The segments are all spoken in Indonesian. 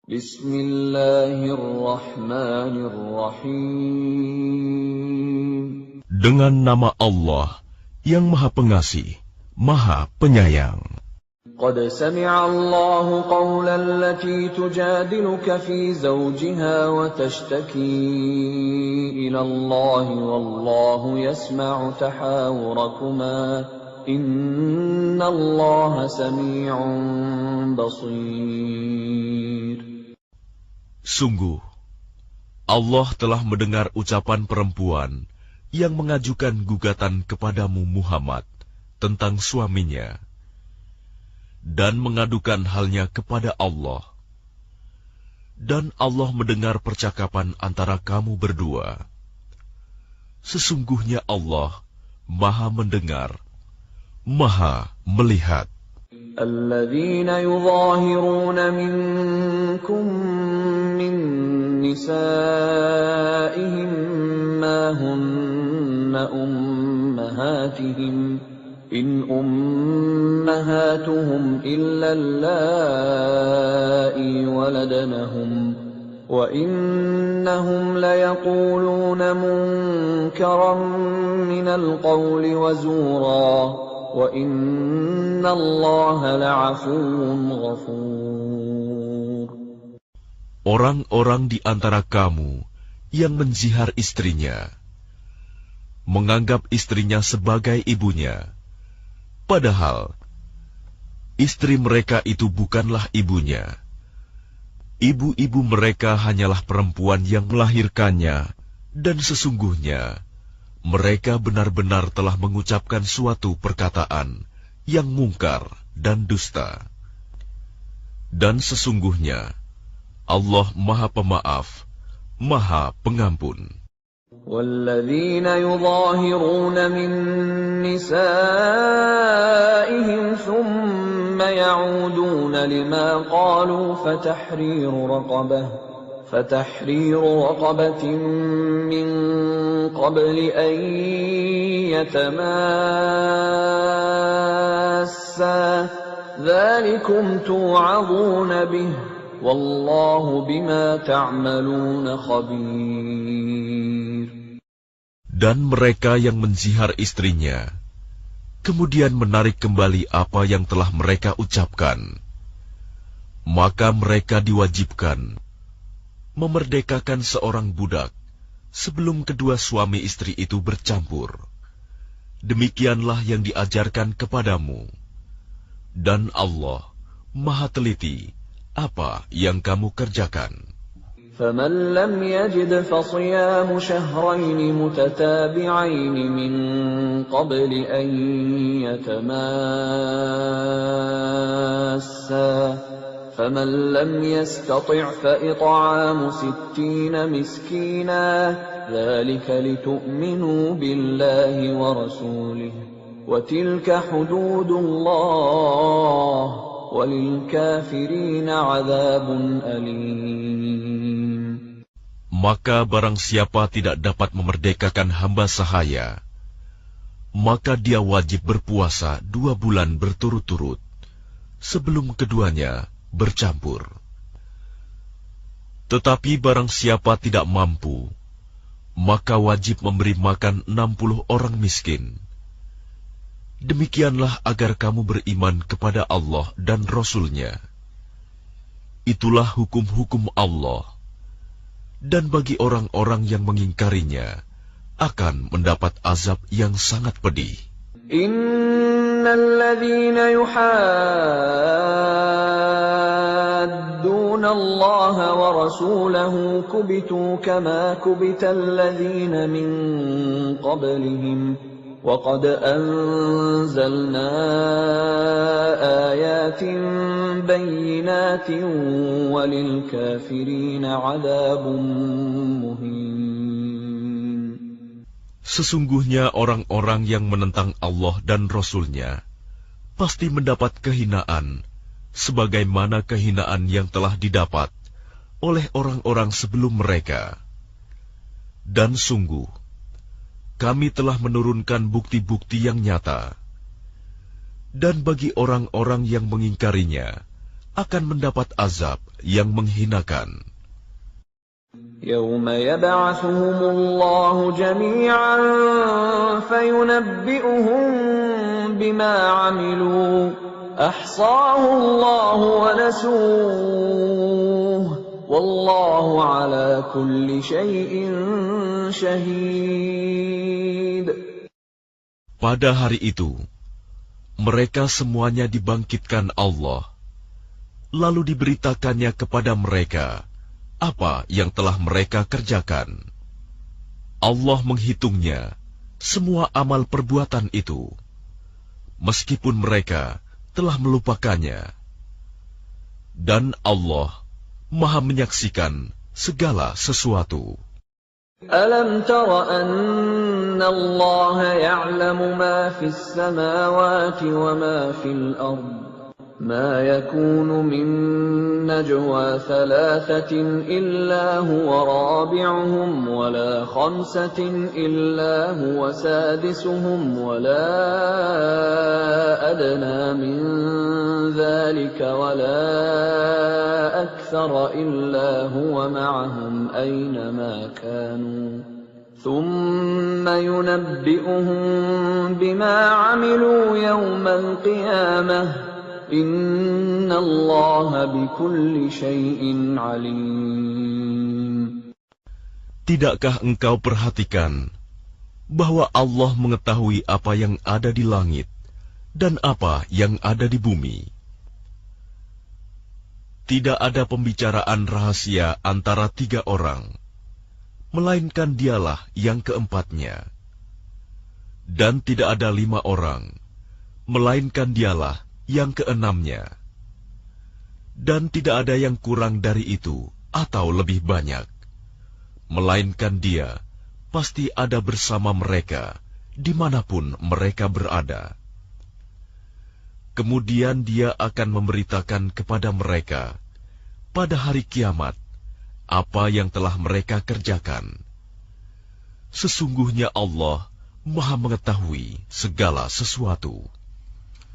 Bismillahirrahmanirrahim. Dengan nama Allah yang Maha Pengasih, Maha Penyayang. Qad sami'a Allahu qawla allati tujadiluka fi zawjiha wa tashtaki ila Allah wallahu yasma'u tahawurakuma inna Allah sami'un basir. Sungguh, Allah telah mendengar ucapan perempuan yang mengajukan gugatan kepadamu Muhammad tentang suaminya dan mengadukan halnya kepada Allah. Dan Allah mendengar percakapan antara kamu berdua. Sesungguhnya Allah Maha mendengar, Maha melihat. الذين يظاهرون منكم من نسائهم ما هن أمهاتهم إن أمهاتهم إلا اللائي ولدنهم وإنهم ليقولون منكرا من القول وزورا وَإِنَّ اللَّهَ لَعَفُوٌّ غَفُورٌ. Orang-orang di antara kamu yang menzihar istrinya, menganggap istrinya sebagai ibunya, padahal istri mereka itu bukanlah ibunya. Ibu-ibu mereka hanyalah perempuan yang melahirkannya, dan sesungguhnya mereka benar-benar telah mengucapkan suatu perkataan yang mungkar dan dusta. Dan sesungguhnya Allah Maha Pemaaf, Maha Pengampun. وَالَّذِينَ يُظَاهِرُونَ مِن نِّسَائِهِمْ ثُمَّ يَعُودُونَ لِمَا قَالُوا فَتَحْرِيرُ رَقَبَةٍ مِّن قَبْلِ أَن يَتَمَاسَّا ذَلِكُمْ تُوعَظُونَ بِهِ وَاللَّهُ بِمَا تَعْمَلُونَ خَبِيرٌ. Dan mereka yang menzihar istrinya, kemudian menarik kembali apa yang telah mereka ucapkan, maka mereka diwajibkan memerdekakan seorang budak sebelum kedua suami istri itu bercampur. Demikianlah yang diajarkan kepadamu. Dan Allah Maha teliti apa yang kamu kerjakan. فَمَنْ لَمْ يَجِدْ فَصِيَامُ شَهْرَيْنِ مُتَتَابِعَيْنِ مِنْ قَبْلِ أَنْ يَتَمَاسَّا فَمَنْ لَمْ يَسْتَطِعْ فَإِطْعَامُ 60 مِسْكِينًا ذَلِكَ لِتُؤْمِنُوا بِاللَّهِ وَرَسُولِهِ وَتِلْكَ حُدُودُ اللَّهِ وَلِلْكَافِرِينَ عَذَابٌ أَلِيمٌ. Maka barang siapa tidak dapat memerdekakan hamba sahaya, maka dia wajib berpuasa 2 bulan berturut-turut sebelum keduanya bercampur. Tetapi barang siapa tidak mampu, maka wajib memberi makan 60 orang miskin. Demikianlah agar kamu beriman kepada Allah dan Rasul-Nya. Itulah hukum-hukum Allah. Dan bagi orang-orang yang mengingkarinya, akan mendapat azab yang sangat pedih. الذين يحادون الله ورسوله كبتوا كما كبت الذين من قبلهم وقد أنزلنا آيات بينات وللكافرين عذاب مهين. Sesungguhnya orang-orang yang menentang Allah dan Rasul-Nya pasti mendapat kehinaan, sebagaimana kehinaan yang telah didapat oleh orang-orang sebelum mereka. Dan sungguh, kami telah menurunkan bukti-bukti yang nyata. Dan bagi orang-orang yang mengingkarinya, akan mendapat azab yang menghinakan. يوم يبعثهم الله جميعا فينبئهم بما عملوا أحصاه الله ونسوه والله على كل شيء شهيد. Pada hari itu, mereka semuanya dibangkitkan Allah, lalu diberitakannya kepada mereka apa yang telah mereka kerjakan. Allah menghitungnya, semua amal perbuatan itu, meskipun mereka telah melupakannya. Dan Allah Maha menyaksikan segala sesuatu. ألم تر أن الله يعلم ما في السماوات وما في الأرض ما يكون من نجوى ثلاثة إلا هو رابعهم ولا خمسة إلا هو سادسهم ولا أدنى من ذلك ولا أكثر إلا هو معهم أينما كانوا ثم ينبئهم بما عملوا يوم القيامة إن الله بكل شيء عليم. Tidakkah engkau perhatikan bahwa Allah mengetahui apa yang ada di langit dan apa yang ada di bumi? Tidak ada pembicaraan rahasia antara tiga orang, melainkan dialah yang keempatnya. Dan tidak ada 5 orang, melainkan dialah yang keenamnya. Dan tidak ada yang kurang dari itu atau lebih banyak, melainkan Dia pasti ada bersama mereka dimanapun mereka berada. Kemudian Dia akan memberitakan kepada mereka pada hari kiamat apa yang telah mereka kerjakan. Sesungguhnya Allah Maha mengetahui segala sesuatu.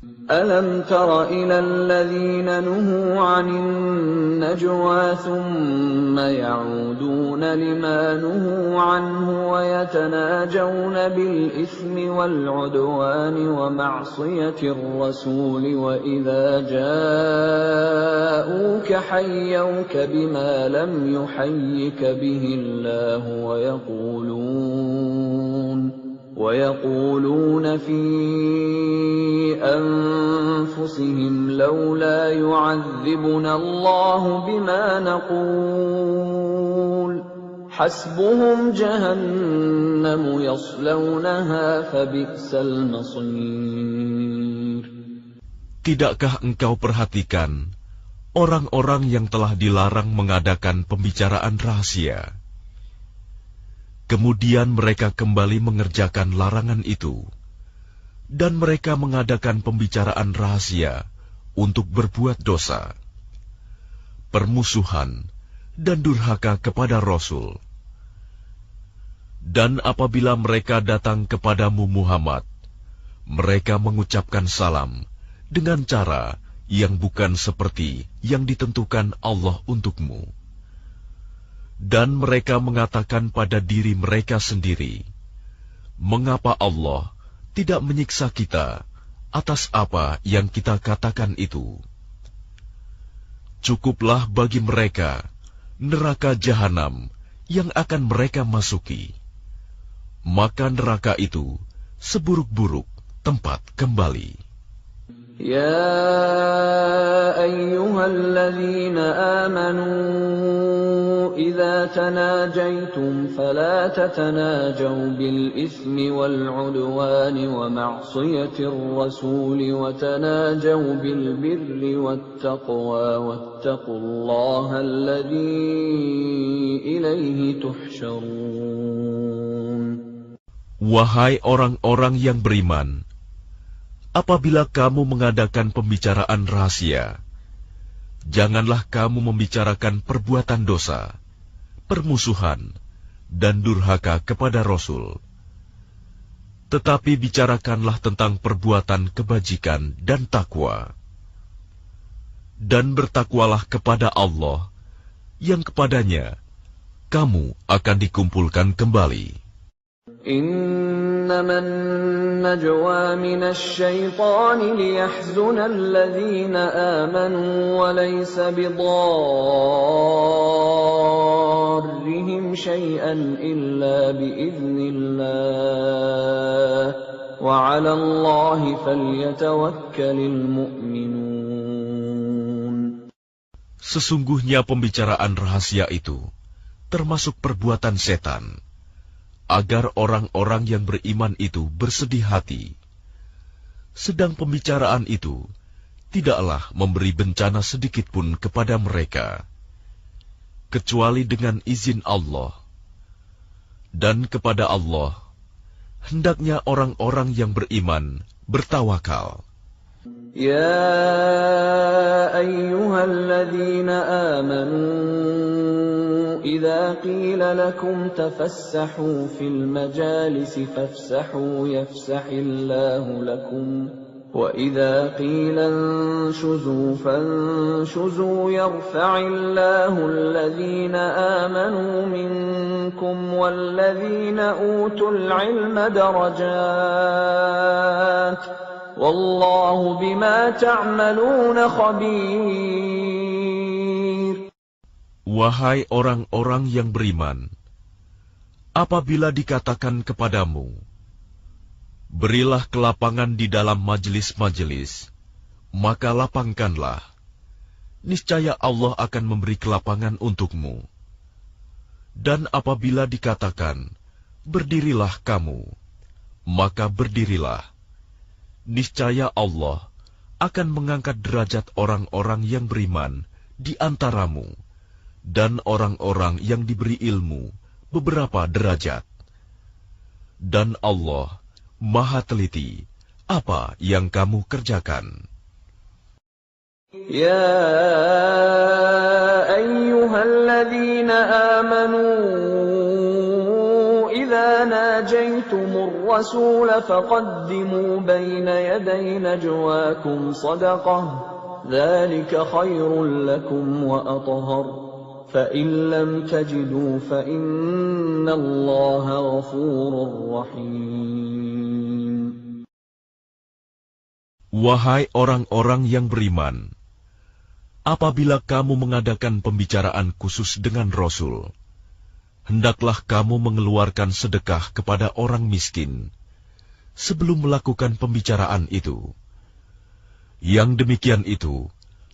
ألم تر إلى الذين نهوا عن النجوى ثم يعودون لما نهوا عنه ويتناجون بالإثم والعدوان ومعصية الرسول وإذا جاءوك حيوك بما لم يحيك به الله ويقولون في أنفسهم لولا يعذبنا الله بما نقول حسبهم جهنم يصلونها فبئس المصير. Tidakkah engkau perhatikan orang-orang yang telah dilarang mengadakan pembicaraan rahasia? Kemudian mereka kembali mengerjakan larangan itu, dan mereka mengadakan pembicaraan rahasia untuk berbuat dosa, permusuhan, dan durhaka kepada Rasul. Dan apabila mereka datang kepadamu Muhammad, mereka mengucapkan salam dengan cara yang bukan seperti yang ditentukan Allah untukmu. Dan mereka mengatakan pada diri mereka sendiri, mengapa Allah tidak menyiksa kita atas apa yang kita katakan itu? Cukuplah bagi mereka neraka jahanam yang akan mereka masuki. Maka neraka itu seburuk-buruk tempat kembali. يا أيها الذين آمنوا إذا تناجيتم فلا تتناجوا بالإثم والعدوان ومعصية الرسول وتناجوا بالبر والتقوى واتقوا الله الذي إليه تحشرون. Wahai orang-orang yang beriman, apabila kamu mengadakan pembicaraan rahasia, janganlah kamu membicarakan perbuatan dosa, permusuhan, dan durhaka kepada Rasul. Tetapi bicarakanlah tentang perbuatan kebajikan dan takwa. Dan bertakwalah kepada Allah, yang kepadanya kamu akan dikumpulkan kembali. إنما النجوى من الشيطان ليحزن الذين آمنوا وليس بضارهم شيئا إلا بإذن الله وعلى الله فليتوكل المؤمنون. Sesungguhnya pembicaraan rahasia itu termasuk perbuatan setan, agar orang-orang yang beriman itu bersedih hati. Sedang pembicaraan itu tidaklah memberi bencana sedikitpun kepada mereka, kecuali dengan izin Allah. Dan kepada Allah, hendaknya orang-orang yang beriman bertawakal. يا أيها الذين آمنوا إذا قيل لكم تفسحوا في المجالس فافسحوا يفسح الله لكم وإذا قيل انشزوا فانشزوا يرفع الله الذين آمنوا منكم والذين أوتوا العلم درجات Wallahu bima ta'maluna khabir. Wahai orang-orang yang beriman, apabila dikatakan kepadamu, berilah kelapangan di dalam majelis-majelis, maka lapangkanlah. Niscaya Allah akan memberi kelapangan untukmu. Dan apabila dikatakan, berdirilah kamu, maka berdirilah. Niscaya Allah akan mengangkat derajat orang-orang yang beriman di antaramu dan orang-orang yang diberi ilmu beberapa derajat. Dan Allah Maha teliti apa yang kamu kerjakan. Ya ayyuhalladzina amanu إذا ناجيتم الرسول فقدموا بين يدي نجواكم صدقة ذلك خير لكم وأطهر فإن لم تجدوا فإن الله غفور رحيم. Wahai orang-orang yang beriman, apabila kamu mengadakan pembicaraan khusus dengan Rasul, hendaklah kamu mengeluarkan sedekah kepada orang miskin sebelum melakukan pembicaraan itu. Yang demikian itu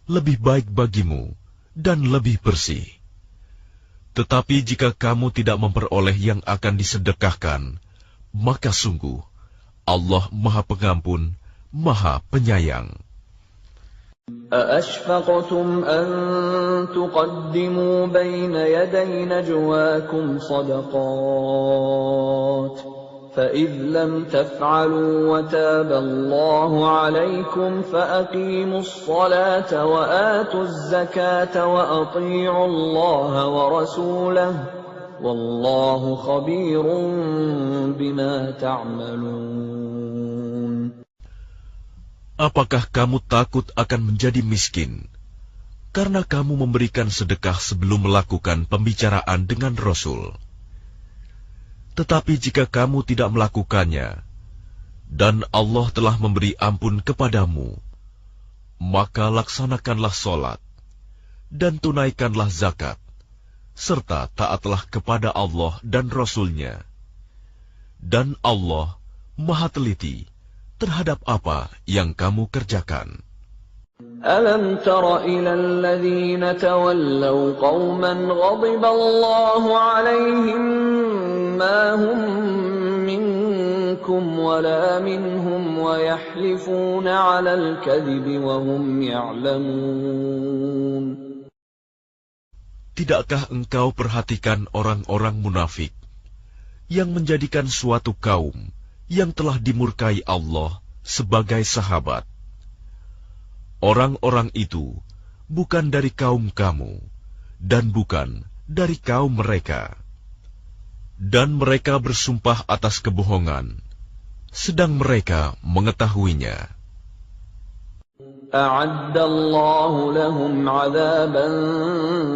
lebih baik bagimu dan lebih bersih. Tetapi jika kamu tidak memperoleh yang akan disedekahkan, maka sungguh Allah Maha Pengampun, Maha Penyayang. أأشفقتم أن تقدموا بين يدي نجواكم صدقات فإذ لم تفعلوا وتاب الله عليكم فأقيموا الصلاة وآتوا الزكاة وأطيعوا الله ورسوله والله خبير بما تعملون. Apakah kamu takut akan menjadi miskin karena kamu memberikan sedekah sebelum melakukan pembicaraan dengan Rasul? Tetapi jika kamu tidak melakukannya, dan Allah telah memberi ampun kepadamu, maka laksanakanlah sholat, dan tunaikanlah zakat, serta taatlah kepada Allah dan Rasul-Nya. Dan Allah Maha teliti terhadap apa yang kamu kerjakan. ألم تر إلى الذين تولوا قوما غضب الله عليهم ما هم منكم ولا منهم ويحلفون على الكذب وهم يعلمون. Tidakkah engkau perhatikan orang-orang munafik yang menjadikan suatu kaum yang telah dimurkai Allah sebagai sahabat? Orang-orang itu bukan dari kaum kamu, dan bukan dari kaum mereka. Dan mereka bersumpah atas kebohongan, sedang mereka mengetahuinya. أعد الله لهم عذابا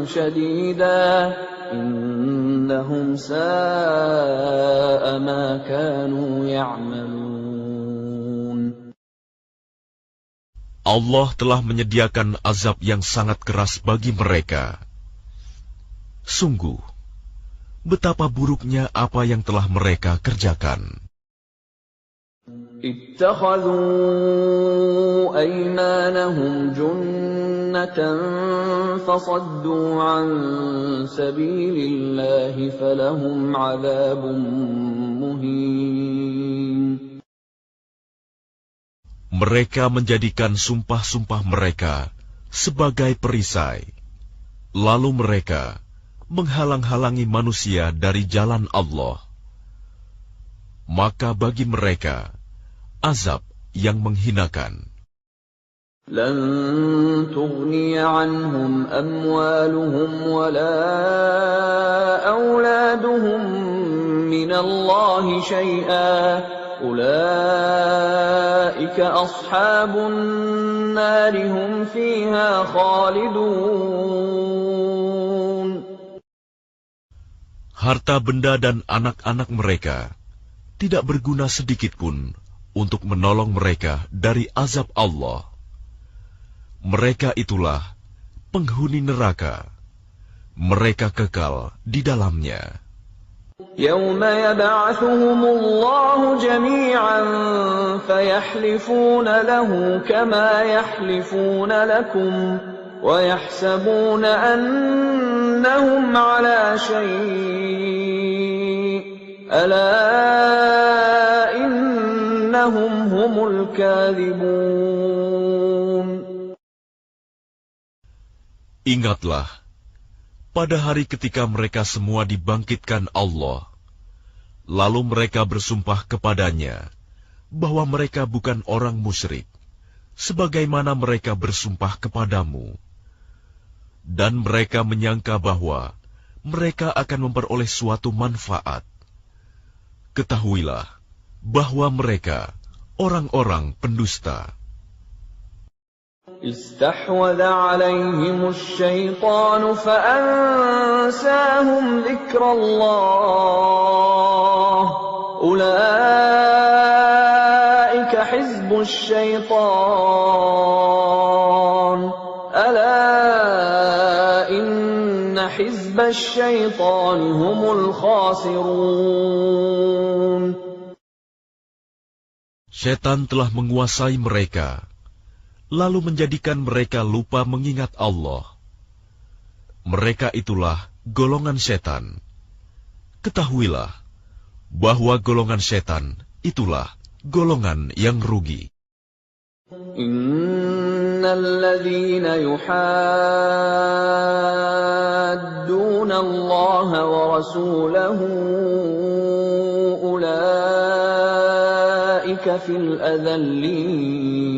شديدا إنهم ساء ما كانوا يعملون. Allah telah menyediakan azab yang sangat keras bagi mereka. Sungguh, betapa buruknya apa yang telah mereka kerjakan. اتخذوا أيمانهم جنة فصدوا عن سبيل الله فلهم عذاب مهين. Mereka menjadikan sumpah-sumpah mereka sebagai perisai, lalu mereka menghalang-halangi manusia dari jalan Allah. Maka bagi mereka azab yang menghinakan. لن تغني عنهم أموالهم ولا أولادهم من الله شيئا أولئك أصحاب النار هم فيها خالدون. Harta benda dan anak-anak mereka tidak berguna sedikitpun untuk menolong mereka dari azab Allah. Mereka itulah penghuni neraka. Mereka kekal di dalamnya. يوم يبعثهم الله جميعا فيحلفون له كما يحلفون لكم ويحسبون أنهم على شيء ألا إنهم هم الكاذبون. Ingatlah, pada hari ketika mereka semua dibangkitkan Allah, lalu mereka bersumpah kepadanya bahwa mereka bukan orang musyrik, sebagaimana mereka bersumpah kepadamu. Dan mereka menyangka bahwa mereka akan memperoleh suatu manfaat. Ketahuilah bahwa mereka orang-orang pendusta. استحوذ عليهم الشيطان فأنساهم ذكر الله أولئك حزب الشيطان ألا إن حزب الشيطان هم الخاسرون. Setan telah menguasai mereka, lalu menjadikan mereka lupa mengingat Allah. Mereka itulah golongan setan. Ketahuilah bahwa golongan setan itulah golongan yang rugi. Innalladzina yuhadduna Allah wa rasulahu ulaika fil adallin.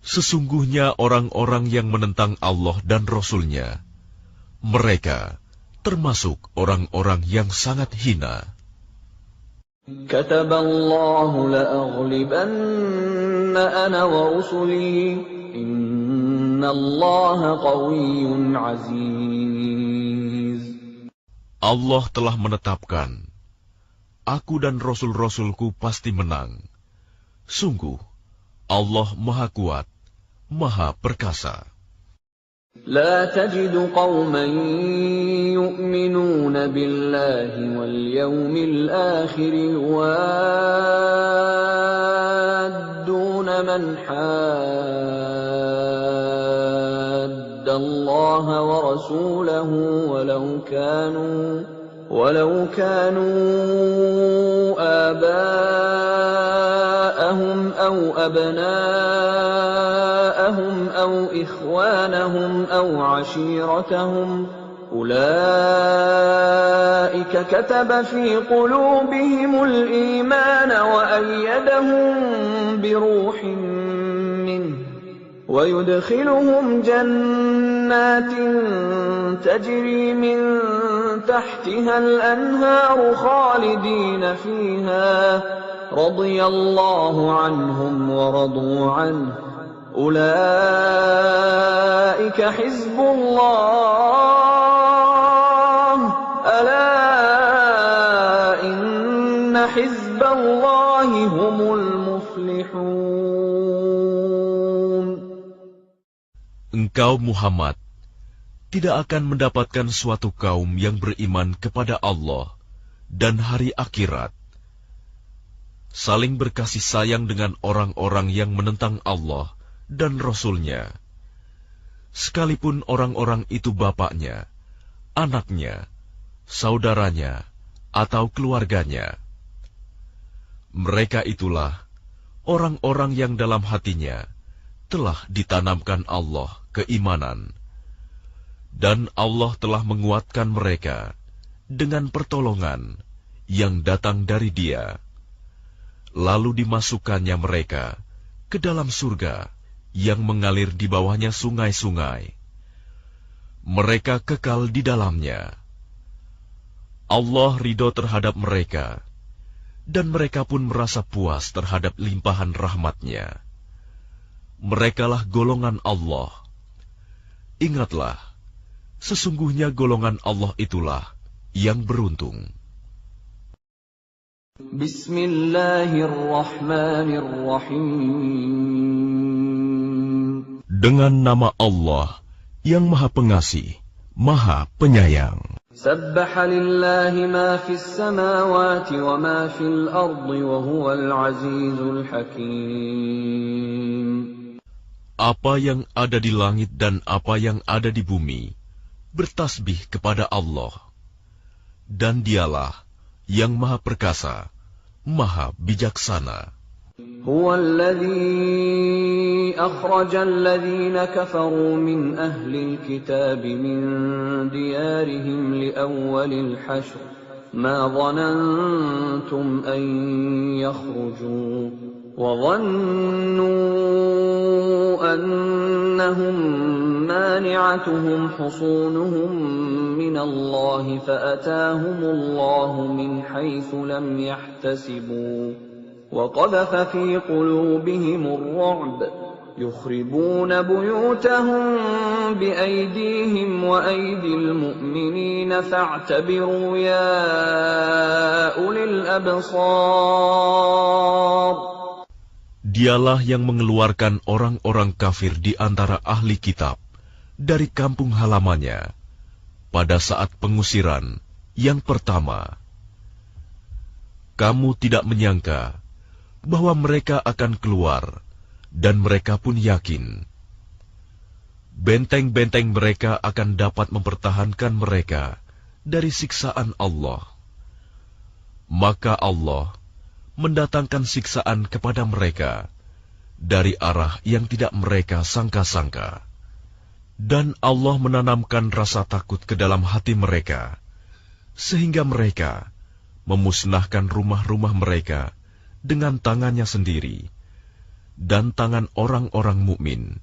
Sesungguhnya orang-orang yang menentang Allah dan Rasul-Nya, mereka termasuk orang-orang yang sangat hina. Kataballahu la'aghlibanna ana wa rusuli innallaha qawiyyun aziz. Allah telah menetapkan, aku dan Rasul-Rasulku pasti menang. Sungguh, Allah Maha Kuat, Maha Perkasa. لا تجد قوما يؤمنون بالله واليوم الآخر يوادون من حاد الله ورسوله ولو كانوا آباءهم أو أبناءهم أو إخوانهم أو عشيرتهم أولئك كتب في قلوبهم الإيمان وأيدهم بروح منه ويدخلهم جنات تجري من تحتها الأنهار خالدين فيها رضي الله عنهم ورضوا عنه أولئك حزب الله ألا إن حزب الله هم المفلحون. Engkau Muhammad tidak akan mendapatkan suatu kaum yang beriman kepada Allah dan hari akhirat, saling berkasih sayang dengan orang-orang yang menentang Allah dan Rasul-Nya, sekalipun orang-orang itu bapaknya, anaknya, saudaranya, atau keluarganya. Mereka itulah orang-orang yang dalam hatinya telah ditanamkan Allah keimanan, dan Allah telah menguatkan mereka dengan pertolongan yang datang dari Dia. Lalu dimasukkannya mereka ke dalam surga yang mengalir di bawahnya sungai-sungai. Mereka kekal di dalamnya. Allah ridho terhadap mereka, dan mereka pun merasa puas terhadap limpahan rahmat-Nya. Merekalah golongan Allah. Ingatlah, sesungguhnya golongan Allah itulah yang beruntung. Bismillahirrahmanirrahim. Dengan nama Allah yang Maha Pengasih, Maha Penyayang. Sabbaha lillahi ma fis samawati wa ma fil ardi wa huwal azizul hakim. Apa yang ada di langit dan apa yang ada di bumi bertasbih kepada Allah, dan Dialah yang Maha Perkasa, Maha Bijaksana. Huwa alladhi akhraja alladhina kafaru min ahli alkitab min diyarihim li awwalil hashr ma dhanantum an yakhruju وظنوا أنهم مانعتهم حصونهم من الله فأتاهم الله من حيث لم يحتسبوا وقذف في قلوبهم الرعب يخربون بيوتهم بأيديهم وأيدي المؤمنين فاعتبروا يا أولي الأبصار. Dialah yang mengeluarkan orang-orang kafir di antara ahli kitab dari kampung halamannya pada saat pengusiran yang pertama. Kamu tidak menyangka bahwa mereka akan keluar, dan mereka pun yakin. Benteng-benteng mereka akan dapat mempertahankan mereka dari siksaan Allah. Maka Allah mendatangkan siksaan kepada mereka dari arah yang tidak mereka sangka-sangka. Dan Allah menanamkan rasa takut ke dalam hati mereka, sehingga mereka memusnahkan rumah-rumah mereka dengan tangannya sendiri dan tangan orang-orang mukmin.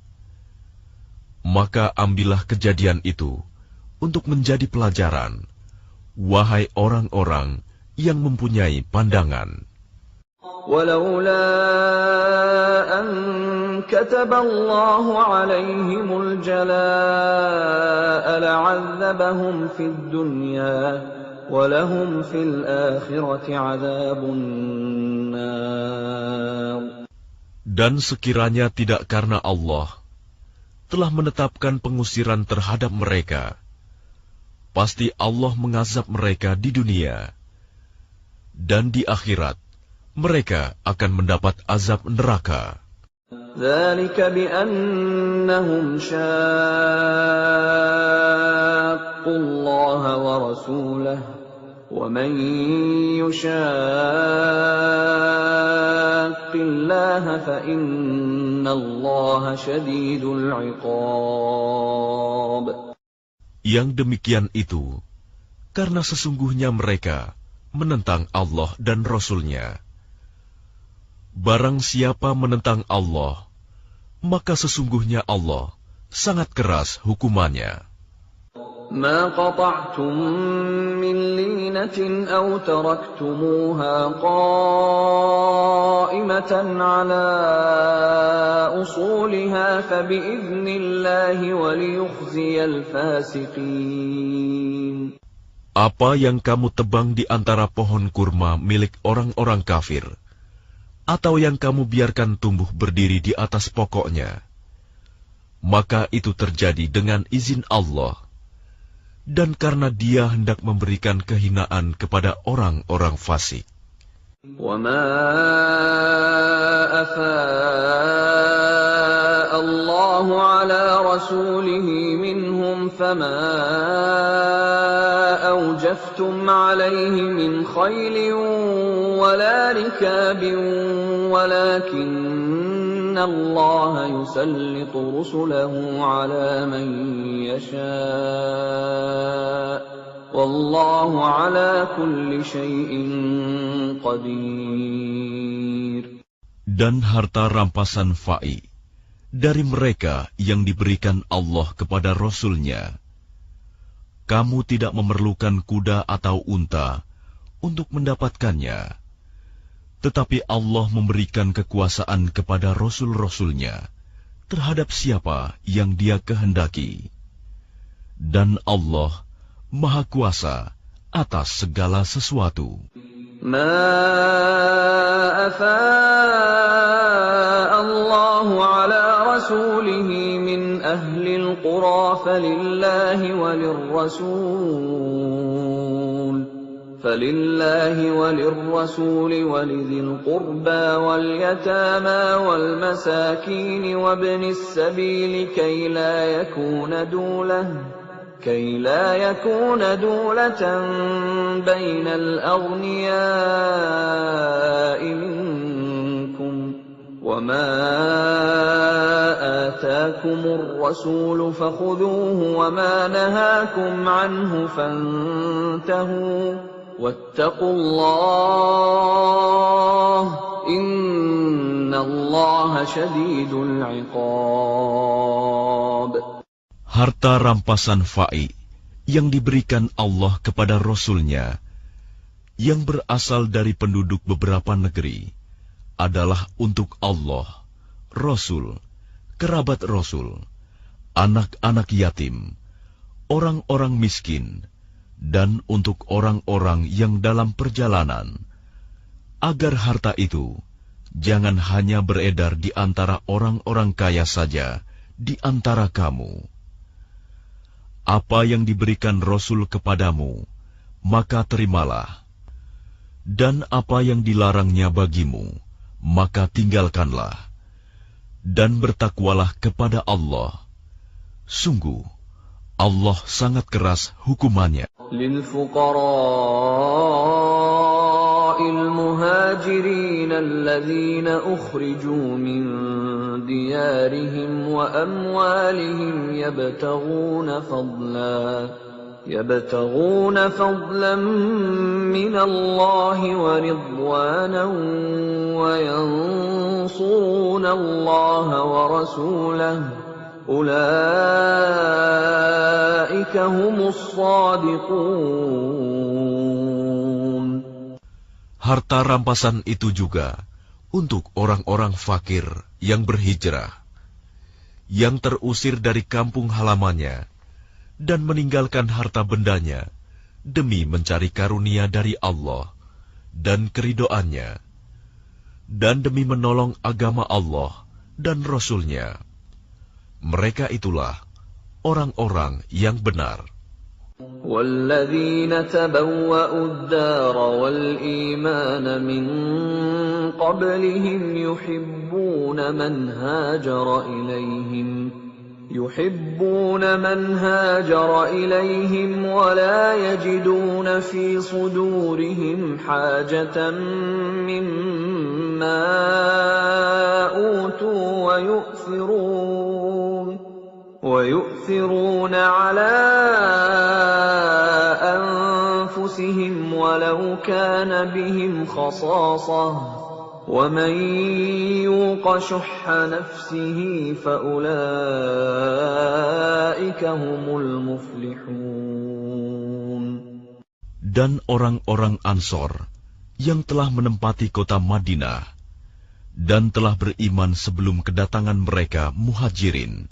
Maka ambillah kejadian itu untuk menjadi pelajaran, wahai orang-orang yang mempunyai pandangan. ولولا أن كتب الله عليهم الجلاء لعذبهم في الدنيا ولهم في الآخرة عذاب النار. Dan sekiranya tidak karena Allah telah menetapkan pengusiran terhadap mereka, pasti Allah mengazab mereka di dunia, dan di akhirat mereka akan mendapat azab neraka. ذلك بأنهم شاقوا الله ورسوله ومن يشاق الله فإن الله شديد العقاب. Yang demikian itu karena sesungguhnya mereka menentang Allah dan Rasul-Nya. Barang siapa menentang Allah, maka sesungguhnya Allah sangat keras hukumannya. ما قطعتم من لينة أو تركتموها قائمة على أصولها فبإذن الله وليخزي الفاسقين. Apa yang kamu tebang di antara pohon kurma milik orang-orang kafir, atau yang kamu biarkan tumbuh berdiri di atas pokoknya, maka itu terjadi dengan izin Allah, dan karena Dia hendak memberikan kehinaan kepada orang-orang fasik. وَمَا أَفَاءَ اللَّهُ عَلَى رَسُولِهِ مِنْهُمْ فَمَا أَوْجَفْتُمْ عَلَيْهِ مِنْ خَيْلٍ وَلَا رِكَابٍ وَلَكِنَّ اللَّهَ يُسَلِّطُ رُسُلَهُ عَلَى مَن يَشَاءُ وَاللَّهُ عَلَى كُلِّ شَيْءٍ قَدِيرٌ. Dan harta rampasan fa'i dari mereka yang diberikan Allah kepada Rasul-Nya, kamu tidak memerlukan kuda atau unta untuk mendapatkannya, tetapi Allah memberikan kekuasaan kepada Rasul-Rasul-Nya terhadap siapa yang Dia kehendaki. Dan Allah Maha Kuasa atas segala sesuatu. ما أفاء الله على رسوله من أهل القرى فلله وللرسول ولذي القربى واليتامى والمساكين وابن السبيل كي لا يكون دولة بين الأغنياء منكم وما آتاكم الرسول فخذوه وما نهاكم عنه فانتهوا واتقوا الله إن الله شديد العقاب. Harta rampasan fa'i yang diberikan Allah kepada Rasul-Nya yang berasal dari penduduk beberapa negeri adalah untuk Allah, Rasul, kerabat Rasul, anak-anak yatim, orang-orang miskin, dan untuk orang-orang yang dalam perjalanan, agar harta itu jangan hanya beredar di antara orang-orang kaya saja di antara kamu. Apa yang diberikan Rasul kepadamu, maka terimalah. Dan apa yang dilarangnya bagimu, maka tinggalkanlah. Dan bertakwalah kepada Allah. Sungguh, Allah sangat keras hukumannya. المهاجرين الذين أخرجوا من ديارهم وأموالهم يبتغون فضلا من الله ورضوانا وينصرون الله ورسوله أولئك هم الصادقون. Harta rampasan itu juga untuk orang-orang fakir yang berhijrah, yang terusir dari kampung halamannya, dan meninggalkan harta bendanya demi mencari karunia dari Allah dan keridoannya, dan demi menolong agama Allah dan Rasul-Nya. Mereka itulah orang-orang yang benar. وَالَّذِينَ تَبَوَّأُوا الدَّارَ وَالْإِيمَانَ مِنْ قَبْلِهِمْ يُحِبُّونَ مَنْ هَاجَرَ إِلَيْهِمْ وَلَا يَجِدُونَ فِي صُدُورِهِمْ حَاجَةً مِّمَّا أُوتُوا وَيُؤْثِرُونَ عَلَى أَنفُسِهِمْ وَلَوْ كَانَ بِهِمْ خَصَاصَةٌ وَمَنْ يُوقَ شُحَّ نَفْسِهِ فَأُولَئِكَ هُمُ الْمُفْلِحُونَ. Dan orang-orang Ansor yang telah menempati kota Madinah dan telah beriman sebelum kedatangan mereka Muhajirin,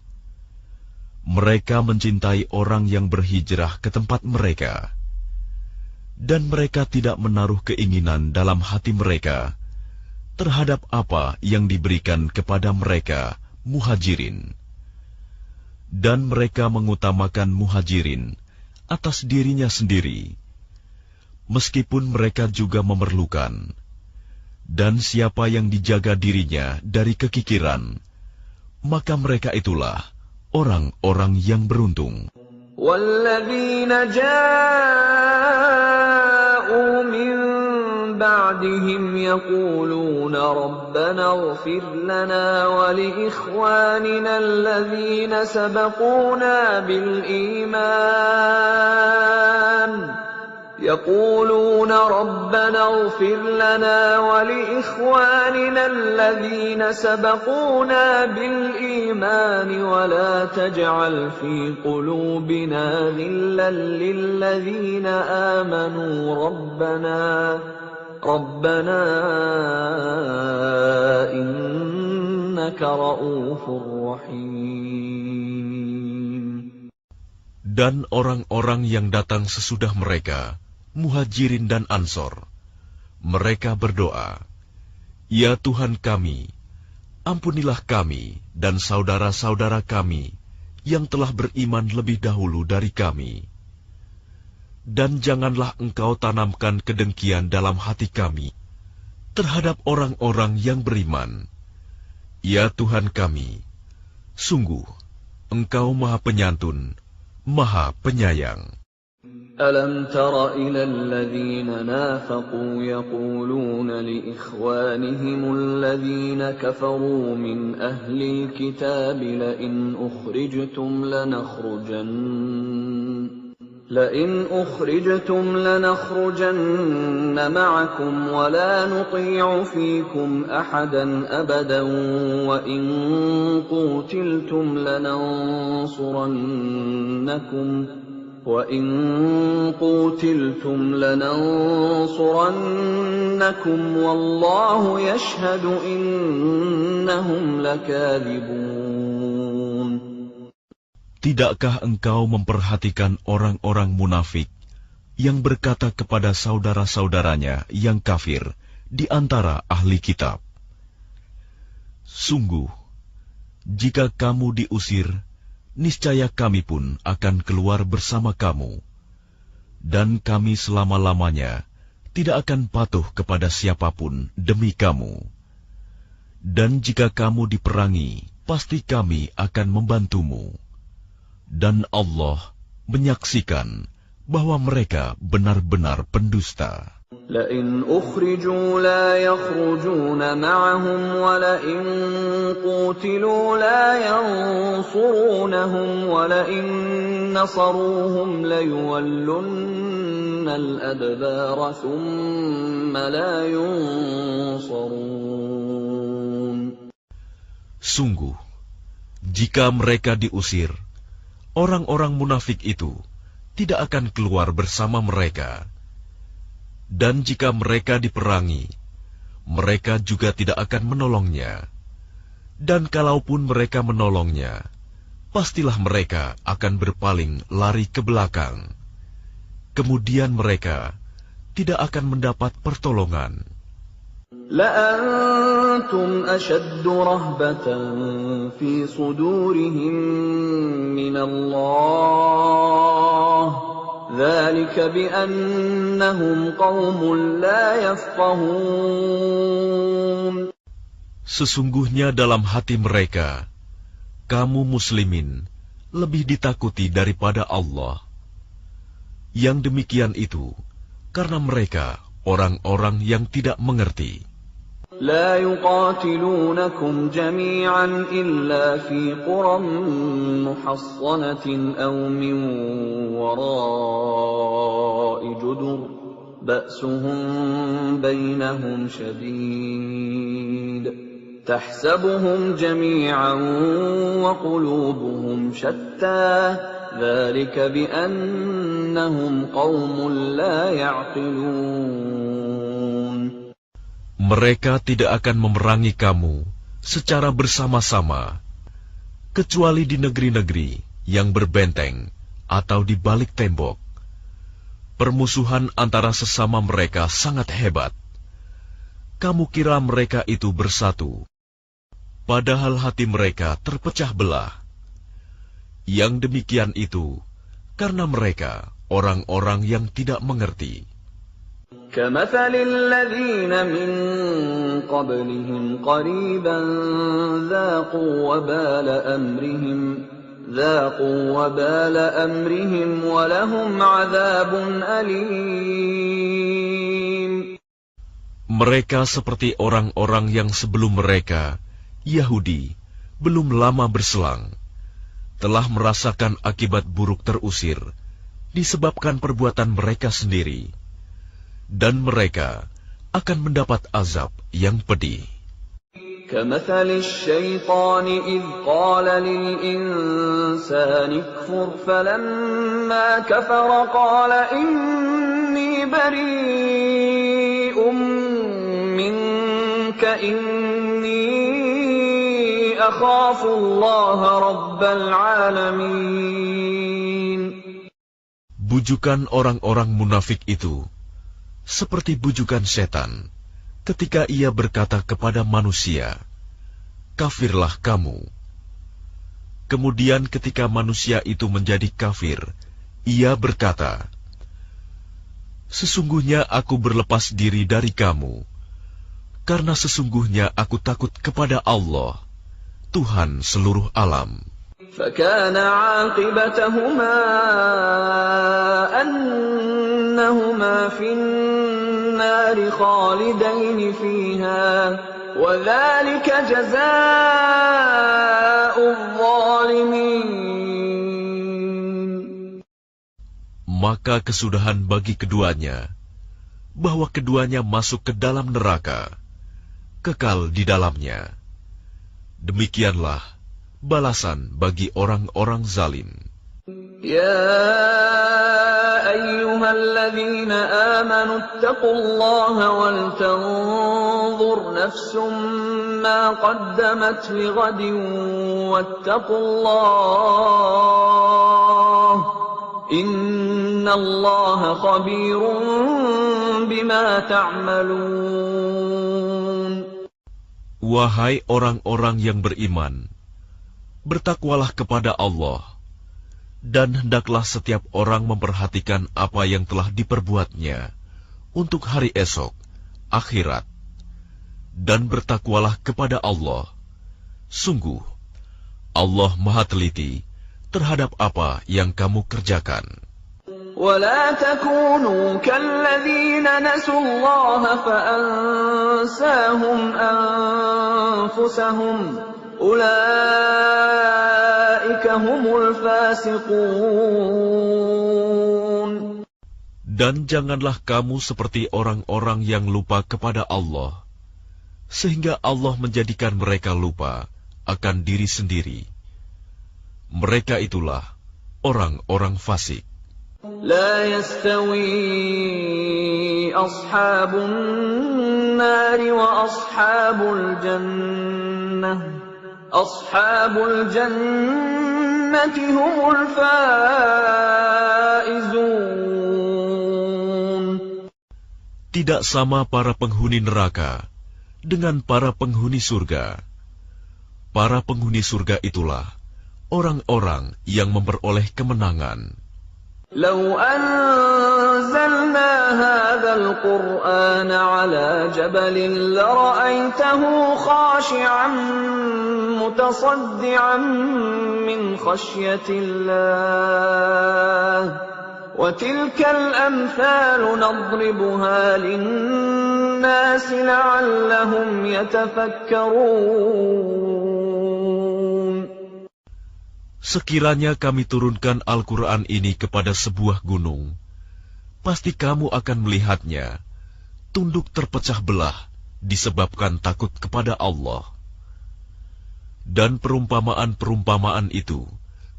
mereka mencintai orang yang berhijrah ke tempat mereka, dan mereka tidak menaruh keinginan dalam hati mereka terhadap apa yang diberikan kepada mereka Muhajirin. Dan mereka mengutamakan Muhajirin atas dirinya sendiri, meskipun mereka juga memerlukan. Dan siapa yang dijaga dirinya dari kekikiran, maka mereka itulah orang-orang yang beruntung. وَالَّذِينَ جَاءُوا مِن بَعْدِهِمْ يَقُولُونَ رَبَّنَا اغْفِرْ لَنَا وَلِإِخْوَانِنَا الَّذِينَ سَبَقُونَا بِالْإِيمَانِ وَلَا تَجْعَلْ فِي قُلُوبِنَا غِلًّا لِّلَّذِينَ آمَنُوا رَبَّنَا إِنَّكَ رَءُوفٌ رَّحِيمٌ. Dan orang-orang yang datang sesudah mereka, Muhajirin dan Ansor, mereka berdoa, "Ya Tuhan kami, ampunilah kami dan saudara-saudara kami yang telah beriman lebih dahulu dari kami. Dan janganlah Engkau tanamkan kedengkian dalam hati kami terhadap orang-orang yang beriman. Ya Tuhan kami, sungguh Engkau Maha Penyantun, Maha Penyayang." أَلَمْ تَرَ إِلَى الَّذِينَ نَافَقُوا يَقُولُونَ لِإِخْوَانِهِمُ الَّذِينَ كَفَرُوا مِنْ أَهْلِ الْكِتَابِ لَئِنْ أُخْرِجْتُمْ لَنَخْرُجَنَّ مَعَكُمْ وَلَا نُطِيعُ فِيكُمْ أَحَدًا أَبَدًا وَإِنْ قُوتِلْتُمْ لَنَنصُرَنَّكُمْ وَاللَّهُ يَشْهَدُ إِنَّهُمْ لَكَاذِبُونَ. Tidakkah engkau memperhatikan orang-orang munafik yang berkata kepada saudara-saudaranya yang kafir di antara ahli kitab, "Sungguh, jika kamu diusir, niscaya kami pun akan keluar bersama kamu, dan kami selama-lamanya tidak akan patuh kepada siapapun demi kamu. Dan jika kamu diperangi, pasti kami akan membantumu. Dan Allah menyaksikan bahwa mereka benar-benar pendusta." لَئِنْ أُخْرِجُوا لَا يَخْرُجُونَ مَعَهُمْ وَلَئِنْ قُوتِلُوا لَا يَنصُرُونَهُمْ وَلَئِنْ نَصَرُوهُمْ لَيُوَلُّنَّ الْأَدْبَارَ ثُمَّ لَا يُنصَرُونَ. Sungguh, jika mereka diusir, orang-orang munafik itu tidak akan keluar bersama mereka. Dan jika mereka diperangi, mereka juga tidak akan menolongnya. Dan kalaupun mereka menolongnya, pastilah mereka akan berpaling lari ke belakang. Kemudian mereka tidak akan mendapat pertolongan. لَأَنْتُمْ أَشَدُّ رَهْبَةً فِي صُدُورِهِمْ مِنَ اللَّهِ ذَلِكَ بِأَنَّهُمْ قَوْمٌ لَا يَفْقَهُونَ. Sesungguhnya dalam hati mereka, kamu muslimin lebih ditakuti daripada Allah. Yang demikian itu karena mereka orang-orang yang tidak mengerti. لا يقاتلونكم جميعا إلا في قرى محصنة أو من وراء جدر بأسهم بينهم شديد تحسبهم جميعا وقلوبهم شتى ذلك بأنهم قوم لا يعقلون. Mereka tidak akan memerangi kamu secara bersama-sama, kecuali di negeri-negeri yang berbenteng atau di balik tembok. Permusuhan antara sesama mereka sangat hebat. Kamu kira mereka itu bersatu, padahal hati mereka terpecah belah. Yang demikian itu karena mereka orang-orang yang tidak mengerti. كمثل الذين من قبلهم قريبا ذاقوا وبال أمرهم ولهم عذاب أليم. Mereka seperti orang-orang yang sebelum mereka, Yahudi, belum lama berselang, telah merasakan akibat buruk terusir disebabkan perbuatan mereka sendiri, dan mereka akan mendapat azab yang pedih. كمثل الشيطان إذ قال للإنسان اكفر فلما كفر قال إني بريء منك إني أخاف الله رب العالمين. Bujukan orang-orang munafik itu seperti bujukan setan ketika ia berkata kepada manusia, "Kafirlah kamu." Kemudian ketika manusia itu menjadi kafir, ia berkata, "Sesungguhnya aku berlepas diri dari kamu, karena sesungguhnya aku takut kepada Allah, Tuhan seluruh alam." فكان عاقبتهما أنهما في النار خالدين فيها وذلك جزاء الظالمين. Maka kesudahan bagi keduanya, bahwa keduanya masuk ke dalam neraka, kekal di dalamnya. Demikianlah balasan bagi orang-orang zalim. يا أيها الذين آمنوا اتقوا الله ولتنظر نفس ما قدمت لغد واتقوا الله إن الله خبير بما تعملون. Wahai orang-orang yang beriman, bertakwalah kepada Allah, dan hendaklah setiap orang memperhatikan apa yang telah diperbuatnya untuk hari esok, akhirat. Dan bertakwalah kepada Allah. Sungguh, Allah Maha Teliti terhadap apa yang kamu kerjakan. ولا تكونوا كالذين نسوا الله فأنساهم أنفسهم أولئك هم الفاسقون. Dan janganlah kamu seperti orang-orang yang lupa kepada Allah, sehingga Allah menjadikan mereka lupa akan diri sendiri. Mereka itulah orang-orang fasik. لا يستوي أصحاب النار وأصحاب الجنة أصحاب الجنة هم الفائزون. Tidak sama para penghuni neraka dengan para penghuni surga. Para penghuni surga itulah orang-orang yang memperoleh kemenangan. لو أنزلنا هذا القرآن على جبل لرأيته خاشعا متصدعا من خشية الله وتلك الأمثال نضربها للناس لعلهم يتفكرون. Sekiranya kami turunkan Al-Quran ini kepada sebuah gunung, pasti kamu akan melihatnya tunduk terpecah belah disebabkan takut kepada Allah. Dan perumpamaan-perumpamaan itu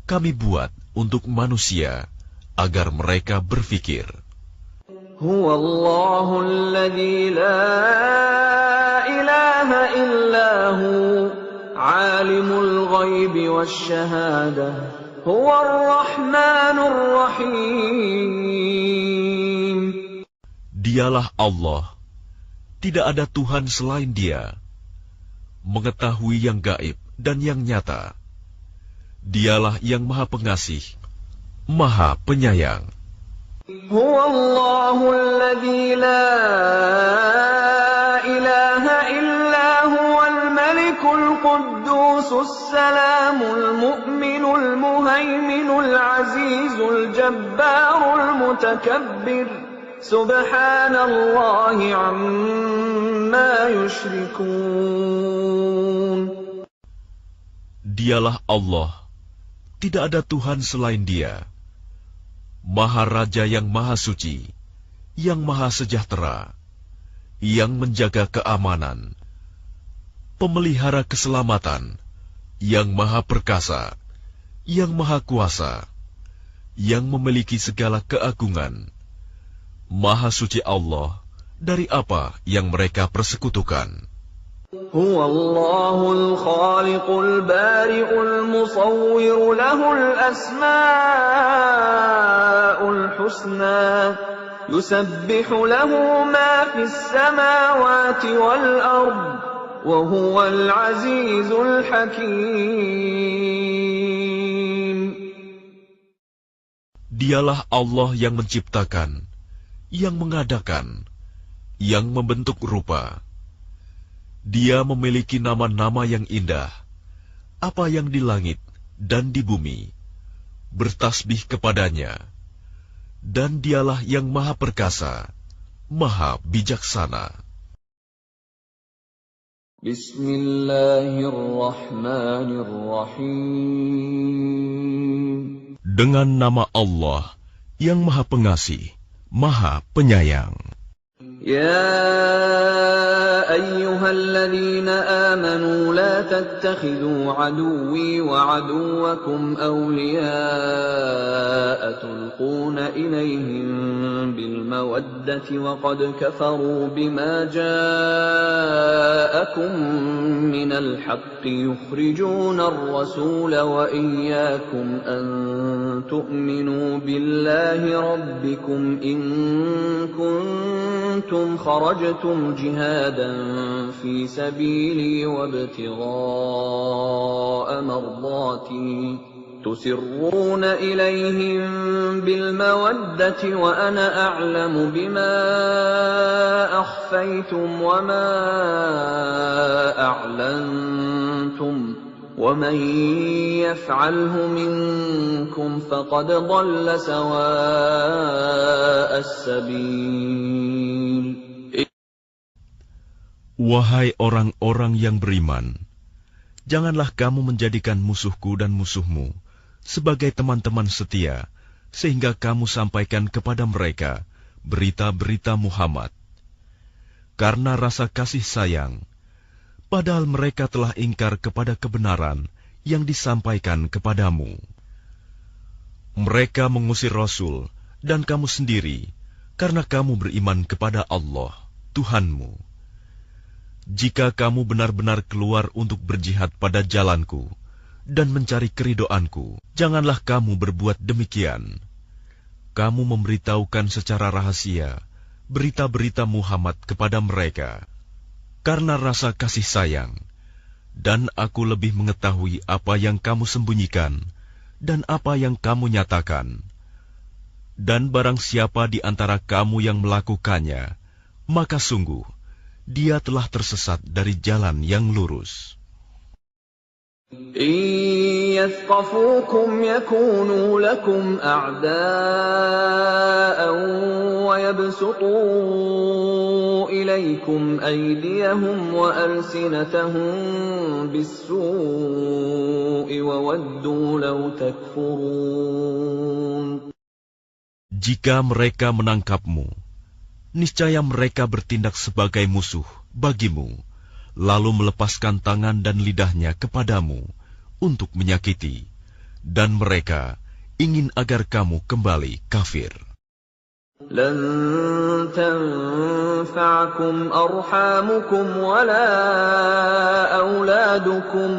kami buat untuk manusia agar mereka berfikir. Huwallahu alladzi la ilaha illahu alimul ghaibi wasyahadah huwar rahmanur rahim. Dialah Allah, tidak ada Tuhan selain Dia, mengetahui yang gaib dan yang nyata. Dialah yang Maha Pengasih, Maha Penyayang. Huwallahu alladzi la ilaha illa huwal malikul quddusus salamul mu'minul muhaiminul azizul jabbarul mutakabbir. Subhanallahi amma yushrikun. Dialah Allah, tidak ada Tuhan selain Dia, Maha Raja yang Maha Suci, yang Maha Sejahtera, yang menjaga keamanan, pemelihara keselamatan, yang Maha Perkasa, yang Maha Kuasa, yang memiliki segala keagungan. Maha Suci Allah dari apa yang mereka persekutukan. Huwallahul khaliqul bari'ul musawwir lahul asma'ul husna yusabbihu lahu ma fis samawati wal ard wa huwal azizul hakim. Dialah Allah yang menciptakan, yang mengadakan, yang membentuk rupa. Dia memiliki nama-nama yang indah. Apa yang di langit dan di bumi bertasbih kepadanya. Dan Dialah yang Maha Perkasa, Maha Bijaksana. Bismillahirrahmanirrahim. Dengan nama Allah yang Maha Pengasih, Maha Penyayang. يا أيها الذين آمنوا لا تتخذوا عدوي وعدوكم أولياء تلقون إليهم بالمودة وقد كفروا بما جاءكم من الحق يخرجون الرسول وإياكم أن تؤمنوا بالله ربكم إن كنتم خرجتم جهادا في سبيلي وابتغاء مرضاتي تسرون إليهم بالمودة وأنا أعلم بما أخفيتم وما أعلنتم ومن يفعله منكم فقد ضل سواء السبيل. Wahai orang-orang yang beriman, janganlah kamu menjadikan musuhku dan musuhmu sebagai teman-teman setia, sehingga kamu sampaikan kepada mereka berita-berita Muhammad. Karena rasa kasih sayang, padahal mereka telah ingkar kepada kebenaran yang disampaikan kepadamu. Mereka mengusir Rasul dan kamu sendiri, karena kamu beriman kepada Allah, Tuhanmu. Jika kamu benar-benar keluar untuk berjihad pada jalanku dan mencari keridoanku, janganlah kamu berbuat demikian. Kamu memberitahukan secara rahasia berita-berita Muhammad kepada mereka, karena rasa kasih sayang, dan aku lebih mengetahui apa yang kamu sembunyikan dan apa yang kamu nyatakan. Dan barang siapa di antara kamu yang melakukannya, maka sungguh dia telah tersesat dari jalan yang lurus. إن يثقفوكم يكونوا لكم أعداء ويبسطوا إليكم أيديهم وألسنتهم بالسوء وودوا لو تكفرون. Jika mereka menangkapmu, niscaya mereka bertindak sebagai musuh bagimu, lalu melepaskan tangan dan lidahnya kepadamu untuk menyakiti, dan mereka ingin agar kamu kembali kafir. لن تنفعكم أرحامكم ولا أولادكم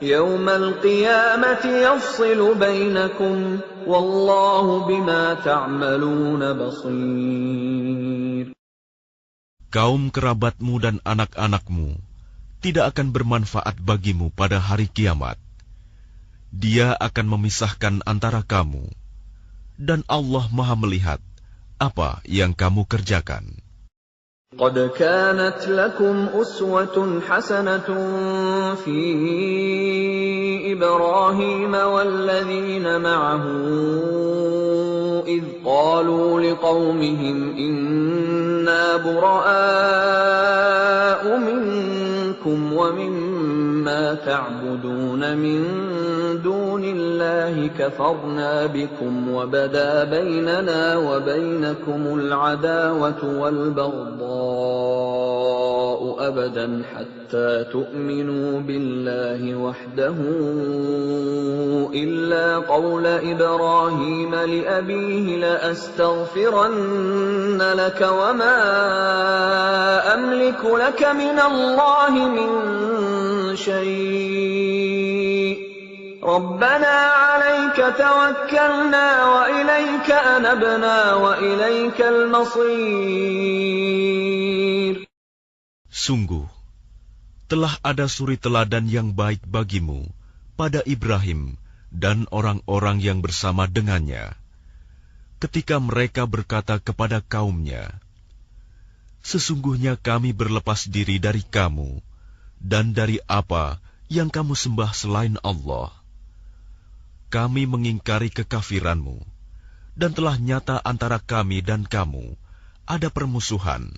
يوم القيامة يفصل بينكم والله بما تعملون بصير. Kaum kerabatmu dan anak-anakmu tidak akan bermanfaat bagimu pada hari kiamat. Dia akan memisahkan antara kamu, dan Allah Maha melihat apa yang kamu kerjakan. قد كانت لكم أسوة حسنة في إبراهيم والذين معه إذ قالوا لقومهم إنا براء منكم ومما تعبدون من دون الله كفرنا بكم وبدا بيننا وبينكم العداوة والبغضاء أبدا حتى تؤمنوا بالله وحده إلا قول إبراهيم لأبيه لأستغفرن لك وما أملك لك من الله من شيء ربنا عليك توكلنا وإليك أنبنا وإليك المصير. Sungguh, telah ada suri teladan yang baik bagimu pada Ibrahim dan orang-orang yang bersama dengannya, ketika mereka berkata kepada kaumnya, sesungguhnya kami berlepas diri dari kamu dan dari apa yang kamu sembah selain Allah. Kami mengingkari kekafiranmu, dan telah nyata antara kami dan kamu ada permusuhan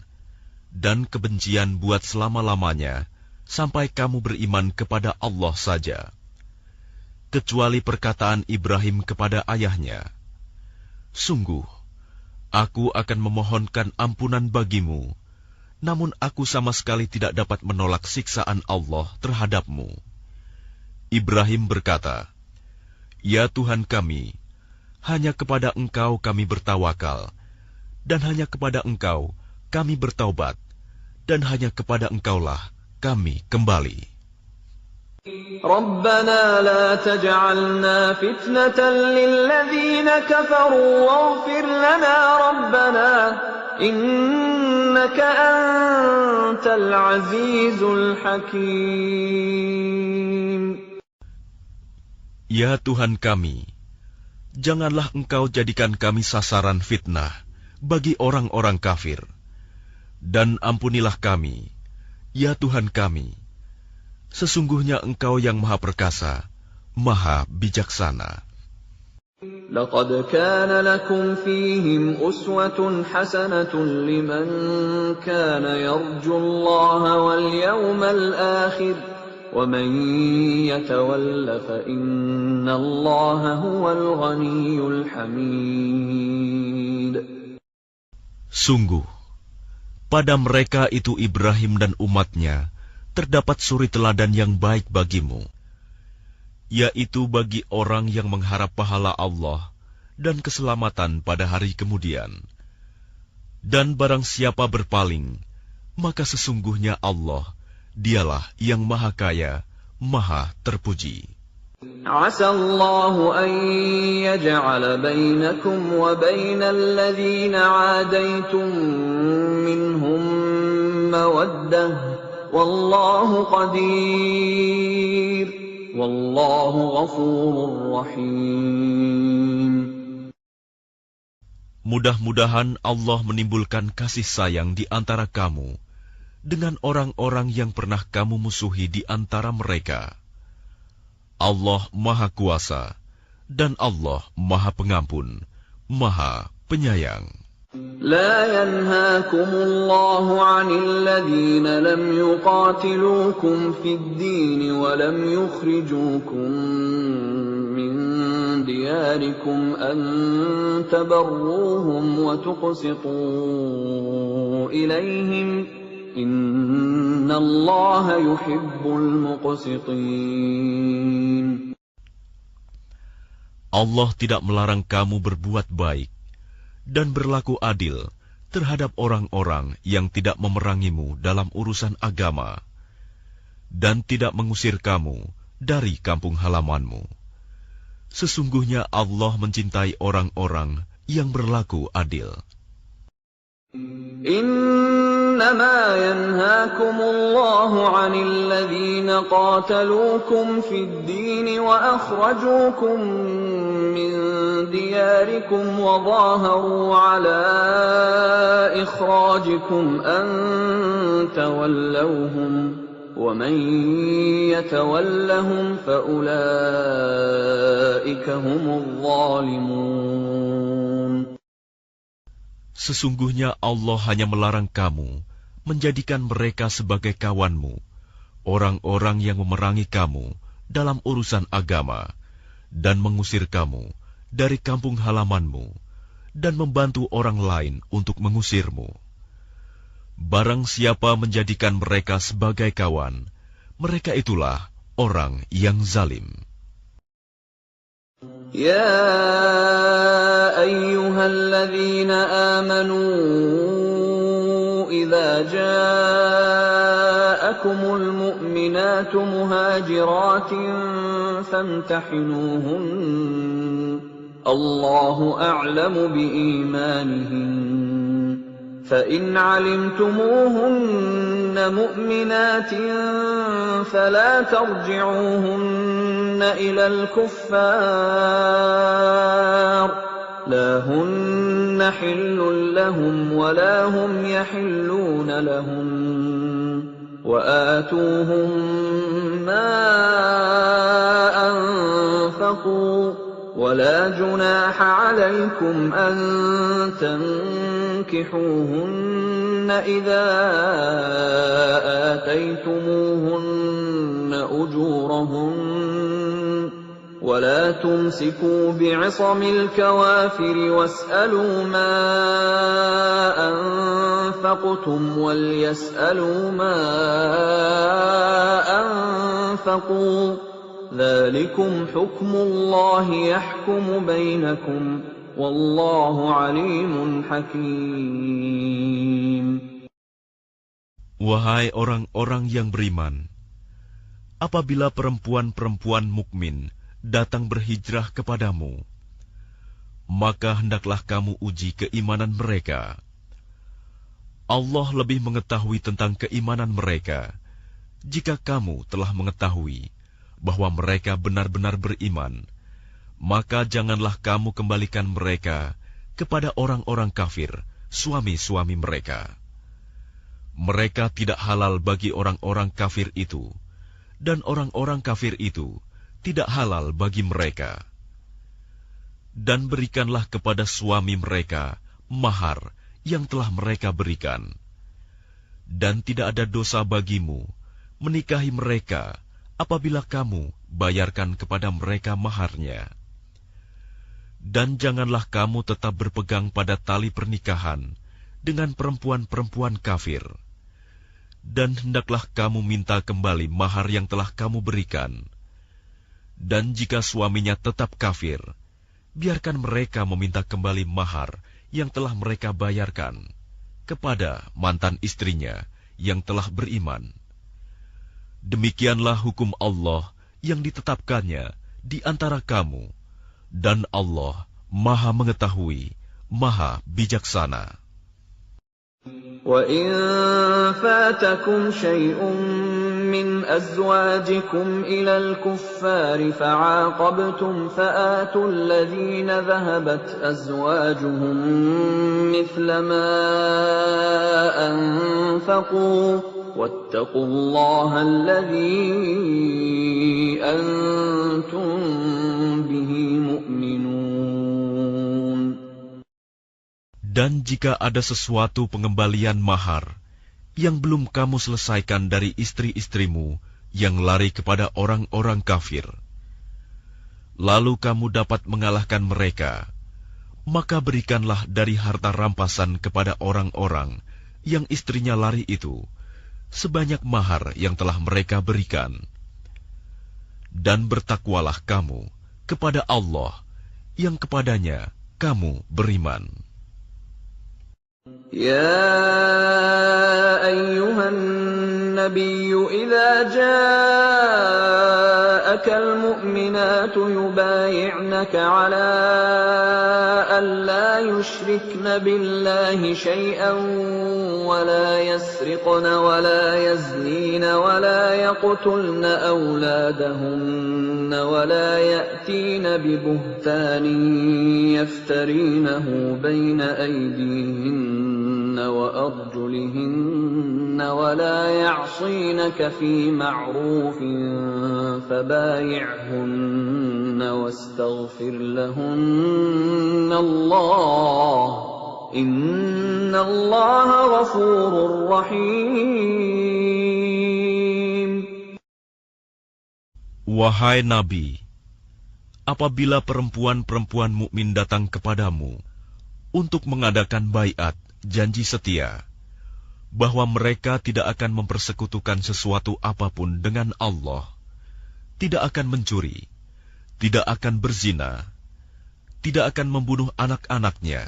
dan kebencian buat selama-lamanya sampai kamu beriman kepada Allah saja. Kecuali perkataan Ibrahim kepada ayahnya, sungguh, aku akan memohonkan ampunan bagimu, namun aku sama sekali tidak dapat menolak siksaan Allah terhadapmu. Ibrahim berkata, ya Tuhan kami, hanya kepada Engkau kami bertawakal, dan hanya kepada Engkau kami bertaubat, dan hanya kepada Engkaulah kami kembali. ربنا لا تجعلنا فتنة للذين كفروا واغفر لنا ربنا إنك أنت العزيز الحكيم. Ya Tuhan kami, janganlah Engkau jadikan kami sasaran fitnah bagi orang-orang kafir, dan ampunilah kami, ya Tuhan kami. Sesungguhnya Engkau yang Maha Perkasa, Maha Bijaksana. لقد كان لكم فيهم أسوة حسنة لمن كان يرجو الله واليوم الآخر ومن يتول فإن الله هو الغني الحميد. Sungguh, pada mereka itu Ibrahim dan umatnya terdapat suri teladan yang baik bagimu, yaitu bagi orang yang mengharap pahala Allah dan keselamatan pada hari kemudian. Dan barang siapa berpaling, maka sesungguhnya Allah, dialah yang Maha Kaya, Maha Terpuji. عسى الله أن يجعل بينكم وبين الذين عاديتم منهم مودة والله قدير والله غفور رحيم. Mudah-mudahan Allah menimbulkan kasih sayang di antara kamu dengan orang-orang yang pernah kamu musuhi di antara mereka. Allah Maha Kuasa, dan Allah Maha Pengampun, Maha Penyayang. لا ينهاكم الله عن الذين لم يقاتلوكم في الدين ولم يخرجوكم من دياركم أن تبروهم وتقسطوا إليهم إن الله يحب المقسطين. Allah tidak melarang kamu berbuat baik dan berlaku adil terhadap orang-orang yang tidak memerangimu dalam urusan agama dan tidak mengusir kamu dari kampung halamanmu. Sesungguhnya Allah mencintai orang-orang yang berlaku adil. إنما ينهاكم الله عن الذين قاتلوكم في الدين وأخرجوكم من دياركم وظاهروا على إخراجكم أن تولوهم ومن يتولهم فأولئك هم الظالمون. Sesungguhnya Allah hanya melarang kamu menjadikan mereka sebagai kawanmu, orang-orang yang memerangi kamu dalam urusan agama, dan mengusir kamu dari kampung halamanmu, dan membantu orang lain untuk mengusirmu. Barang siapa menjadikan mereka sebagai kawan, mereka itulah orang yang zalim. يا أيها الذين آمنوا إذا جاءكم المؤمنات مهاجرات فامتحنوهن الله أعلم بإيمانهن فإن علمتموهن مؤمنات فلا ترجعوهن إلى الكفار لا هن حل لهم ولا هم يحلون لهم وآتوهم ما أنفقوا ولا جناح عليكم أن تنكحوهن إذا آتيتموهن أجورهن ولا تمسكوا بعصم الكوافر واسألوا ما أنفقتم وليسألوا ما أنفقوا ذلكم حكم الله يحكم بينكم والله عليم حكيم. Wahai orang-orang yang beriman, apabila perempuan-perempuan mukmin datang berhijrah kepadamu, maka hendaklah kamu uji keimanan mereka. Allah lebih mengetahui tentang keimanan mereka jika kamu telah mengetahui bahwa mereka benar-benar beriman, maka janganlah kamu kembalikan mereka kepada orang-orang kafir, suami-suami mereka. Mereka tidak halal bagi orang-orang kafir itu, dan orang-orang kafir itu tidak halal bagi mereka. Dan berikanlah kepada suami mereka mahar yang telah mereka berikan. Dan tidak ada dosa bagimu menikahi mereka apabila kamu bayarkan kepada mereka maharnya. Dan janganlah kamu tetap berpegang pada tali pernikahan dengan perempuan-perempuan kafir. Dan hendaklah kamu minta kembali mahar yang telah kamu berikan. Dan jika suaminya tetap kafir, biarkan mereka meminta kembali mahar yang telah mereka bayarkan kepada mantan istrinya yang telah beriman. Demikianlah hukum Allah yang ditetapkannya di antara kamu, dan Allah Maha Mengetahui, Maha Bijaksana. وَإِن فَاتَكُمْ شَيْءٌ مِّنْ أَزْوَاجِكُمْ إِلَى الْكُفَّارِ فَعَاقَبْتُمْ فَآتُوا الَّذِينَ ذَهَبَتْ أَزْوَاجُهُم مِّثْلَ مَا أَنفَقُوا وَاتَّقُوا اللَّهَ الَّذِي أَنتُم بِهِ مُؤْمِنُونَ. Dan jika ada sesuatu pengembalian mahar yang belum kamu selesaikan dari istri-istrimu yang lari kepada orang-orang kafir, lalu kamu dapat mengalahkan mereka, maka berikanlah dari harta rampasan kepada orang-orang yang istrinya lari itu, sebanyak mahar yang telah mereka berikan. Dan bertakwalah kamu kepada Allah yang kepadanya kamu beriman. يا أيها النبي إذا جاءك المؤمنات يبايعنك على أن لا يشركن بالله شيئا ولا يسرقن ولا يزنين ولا يقتلن أولادهن ولا يأتين ببهتان يفترينه بين أيديهن وأرجلهن ولا يعصينك في معروف فبايعهن واستغفر لهن الله إن الله غفور رحيم. Wahai Nabi, apabila perempuan-perempuan mukmin datang kepadamu untuk mengadakan baiat, janji setia, bahwa mereka tidak akan mempersekutukan sesuatu apapun dengan Allah, tidak akan mencuri, tidak akan berzina, tidak akan membunuh anak-anaknya,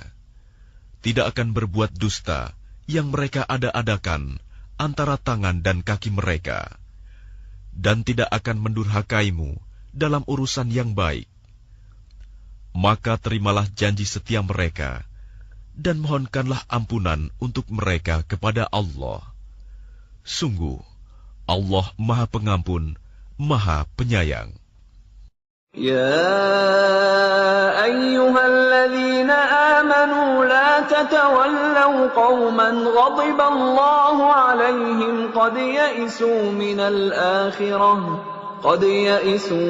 tidak akan berbuat dusta yang mereka ada-adakan antara tangan dan kaki mereka, dan tidak akan mendurhakaimu dalam urusan yang baik, maka terimalah janji setia mereka, dan mohonkanlah ampunan untuk mereka kepada Allah. Sungguh, Allah Maha Pengampun, Maha Penyayang. يا أيها الذين آمنوا لا تتولوا قوما غضب الله عليهم قد يئسوا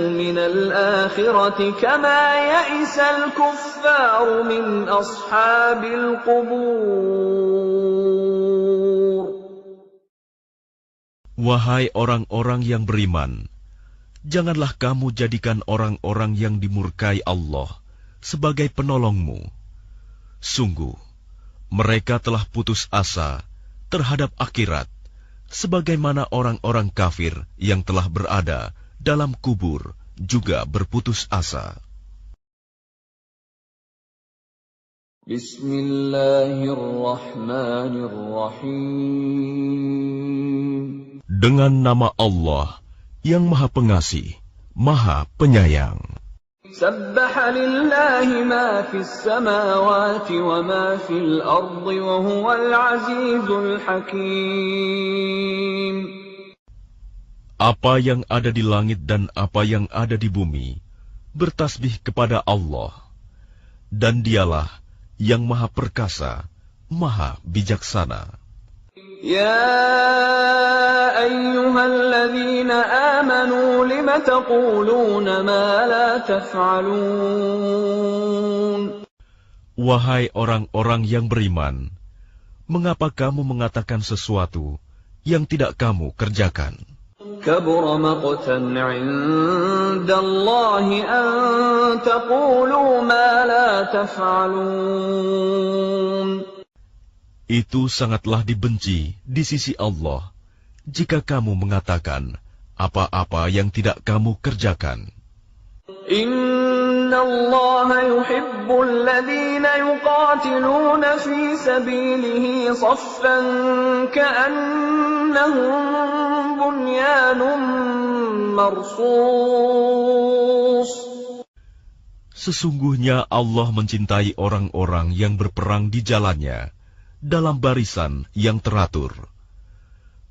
من الآخرة كما يئس الكفار من أصحاب القبور. Wahai orang-orang yang beriman, janganlah kamu jadikan orang-orang yang dimurkai Allah sebagai penolongmu. Sungguh, mereka telah putus asa terhadap akhirat, sebagaimana orang-orang kafir yang telah berada dalam kubur juga berputus asa. Bismillahirrahmanirrahim. Dengan nama Allah yang Maha Pengasih, Maha Penyayang. Sabbaha lillahi ma fis samawati wa ma fil ardi wa huwal azizul hakim. Apa yang ada di langit dan apa yang ada di bumi bertasbih kepada Allah, dan Dialah yang Maha Perkasa, Maha Bijaksana. Ya ayyuhalladzina amanu lima taquluna ma la taf'alun. Wahai orang-orang yang beriman, mengapa kamu mengatakan sesuatu yang tidak kamu kerjakan? Kabura maqtan 'indallahi an taqulu ma la taf'alun. Itu sangatlah dibenci di sisi Allah jika kamu mengatakan apa-apa yang tidak kamu kerjakan. Inna Allah yuhibbul ladzina yuqatiluna fi sabilihi saffan ka'annahum bunyanun marsus. Sesungguhnya Allah mencintai orang-orang yang berperang di jalannya dalam barisan yang teratur.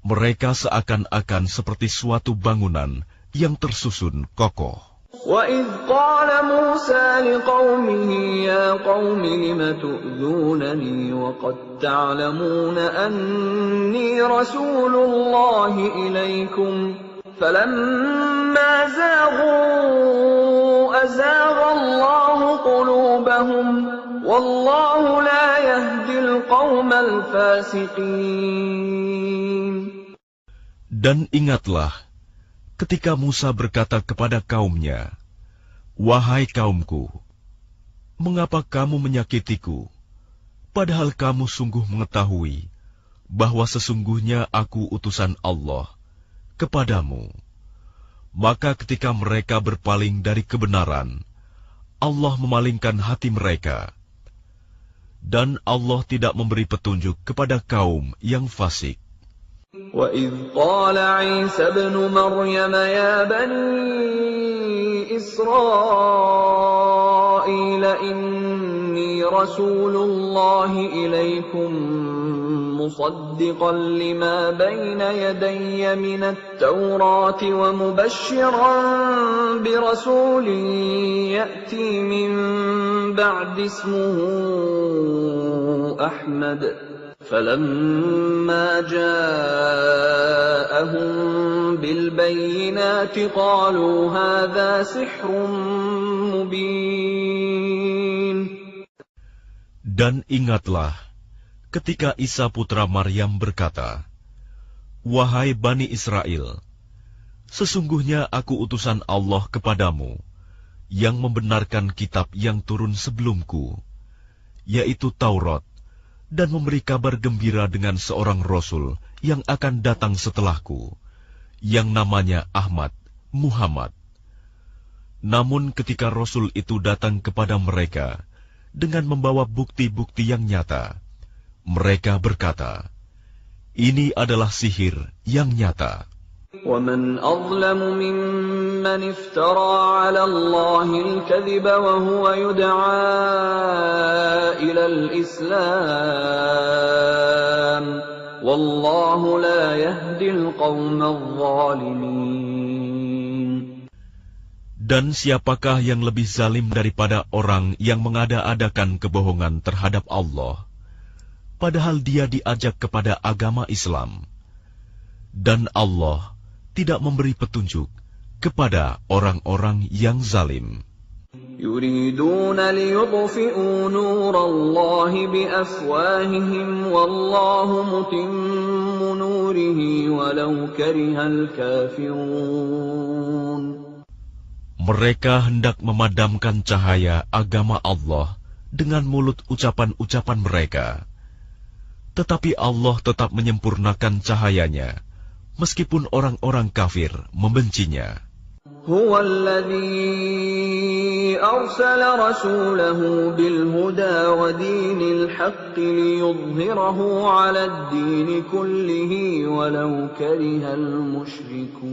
Mereka seakan-akan seperti suatu bangunan yang tersusun kokoh. وَإِذْ قَالَ مُوسَى لِقَوْمِهِ يَا قَوْمِ لِمَ تُؤْذُونَنِي وَقَدْ تَعْلَمُونَ أَنِّي رَسُولُ اللَّهِ إِلَيْكُمْ فَلَمَّا زَاغُوا أَزَاغَ اللَّهُ قُلُوبَهُمْ وَاللَّهُ لَا يَهْدِي القوم الفاسقين. Dan ingatlah ketika Musa berkata kepada kaumnya, "Wahai kaumku, mengapa kamu menyakitiku, padahal kamu sungguh mengetahui bahwa sesungguhnya aku utusan Allah kepadamu?" Maka ketika mereka berpaling dari kebenaran, Allah memalingkan hati mereka, dan Allah tidak memberi petunjuk kepada kaum yang fasik. وَإِذْ قَالَ عِيسَى ابْنُ مَرْيَمَ يَا بَنِي إِسْرَائِيلَ إِنِّي رَسُولُ اللَّهِ إِلَيْكُمْ مُصَدِّقًا لِمَا بَيْنَ يَدَيَّ مِنَ التَّوْرَاةِ وَمُبَشِّرًا بِرَسُولٍ يَأْتِي مِن بَعْدِي اسْمُهُ أَحْمَدُ فَلَمَّا جَاءَهُم بِالْبَيِّنَاتِ قَالُوا هَذَا سِحْرٌ مُبِينٌ. Dan ingatlah ketika Isa putra Maryam berkata, "Wahai Bani Israel, sesungguhnya aku utusan Allah kepadamu yang membenarkan kitab yang turun sebelumku, yaitu Taurat, dan memberi kabar gembira dengan seorang Rasul yang akan datang setelahku, yang namanya Ahmad, Muhammad." Namun ketika Rasul itu datang kepada mereka dengan membawa bukti-bukti yang nyata, mereka berkata, "Ini adalah sihir yang nyata." وَمَنْ أَظْلَمُ مِمَّنِ افْتَرَى عَلَى اللَّهِ الْكَذِبَ وَهُوَ يُدْعَى إِلَى الْإِسْلَامِ وَاللَّهُ لَا يَهْدِي الْقَوْمَ الظَّالِمِينَ. Dan siapakah yang lebih zalim daripada orang yang mengada-adakan kebohongan terhadap Allah, padahal dia diajak kepada agama Islam, dan Allah tidak memberi petunjuk kepada orang-orang yang zalim. يُرِيدُونَ لِيُطْفِئُوا نُورَ اللَّهِ بِأَفْوَاهِهِمْ وَاللَّهُ مُتِمُّ نُورِهِ وَلَوْ كَرِهَ الْكَافِرُونَ. Mereka hendak memadamkan cahaya agama Allah dengan mulut ucapan-ucapan mereka, tetapi Allah tetap menyempurnakan cahayanya, meskipun orang-orang kafir membencinya. هُوَ الَّذِي أَرْسَلَ رَسُولَهُ بِالْهُدَى وَدِينِ الْحَقِّ لِيُظْهِرَهُ عَلَى الدِّينِ كُلِّهِ وَلَوْ كَرِهَ الْمُشْرِكُونَ.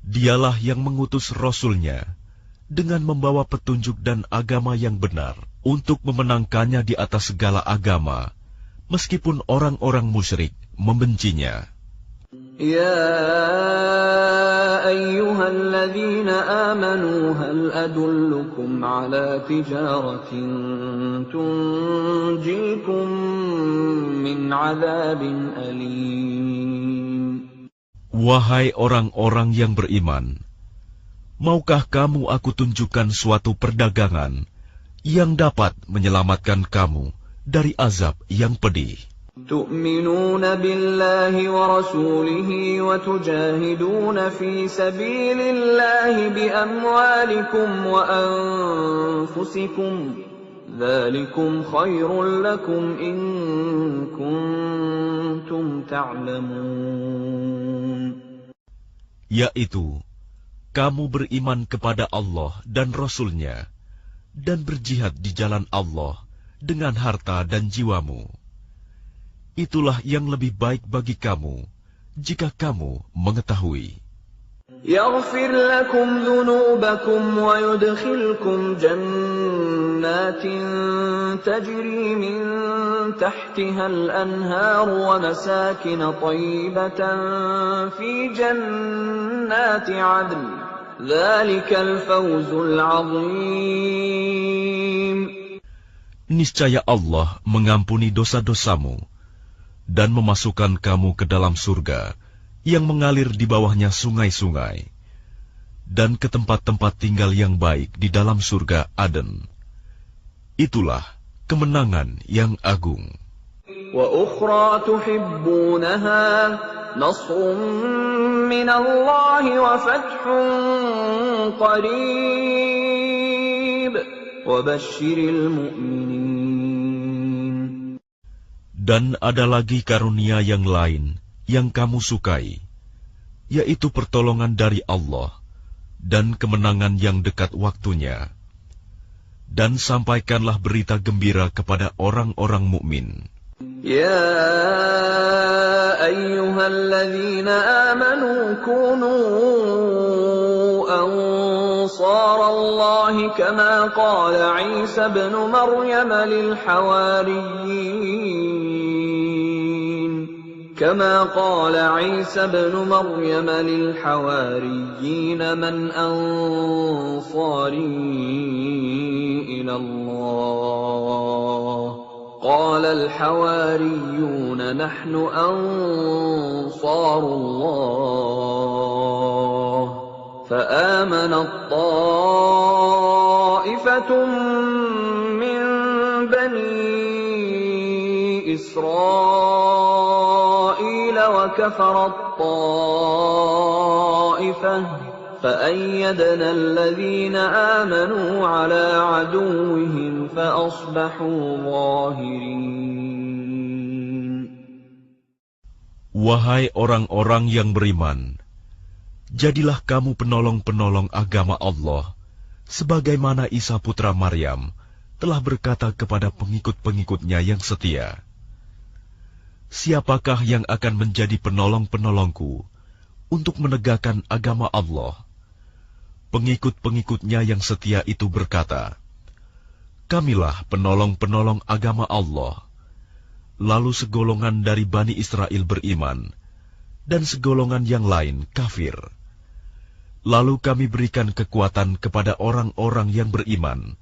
Dialah yang mengutus Rasul-Nya dengan membawa petunjuk dan agama yang benar untuk memenangkannya di atas segala agama, meskipun orang-orang musyrik membencinya. يا أيها الذين آمنوا هل أدلكم على تجارة تنجيكم من عذاب أليم. Wahai orang-orang yang beriman, maukah kamu aku tunjukkan suatu perdagangan yang dapat menyelamatkan kamu dari azab yang pedih? تؤمنون بالله ورسوله وتجاهدون في سبيل الله بأموالكم وأنفسكم ذلكم خير لكم إن كنتم تعلمون. Yaitu, kamu beriman kepada Allah dan Rasul-Nya dan berjihad di jalan Allah dengan harta dan jiwamu. Itulah yang lebih baik bagi kamu, jika kamu mengetahui. يغفر لكم ذنوبكم ويدخلكم جنات تجري من تحتها الأنهار ومساكن طيبة في جنات عدن ذلك الفوز العظيم. Niscaya Allah mengampuni dosa-dosamu dan memasukkan kamu ke dalam surga yang mengalir di bawahnya sungai-sungai, dan ke tempat-tempat tinggal yang baik di dalam surga Aden. Itulah kemenangan yang agung. وأخرى تحبونها نصر من الله وفتح قريب وبشر المؤمنين. Dan ada lagi karunia yang lain yang kamu sukai, yaitu pertolongan dari Allah dan kemenangan yang dekat waktunya. Dan sampaikanlah berita gembira kepada orang-orang mukmin. يا أيها الذين آمنوا كونوا أنصار الله كما قال عيسى ابن مريم للحواريين من أنصاري إلى الله قال الحواريون نحن أنصار الله فآمنت طائفة من بني إسرائيل وكفرت طائفة فأيدنا الذين آمنوا على عدوهم فأصبحوا ظاهرين. Wahai orang-orang yang beriman, jadilah kamu penolong-penolong agama Allah, sebagaimana Isa putra Maryam telah berkata kepada pengikut-pengikutnya yang setia, siapakah yang akan menjadi penolong-penolongku untuk menegakkan agama Allah? Pengikut-pengikutnya yang setia itu berkata, kamilah penolong-penolong agama Allah. Lalu segolongan dari Bani Israel beriman, dan segolongan yang lain kafir. Lalu kami berikan kekuatan kepada orang-orang yang beriman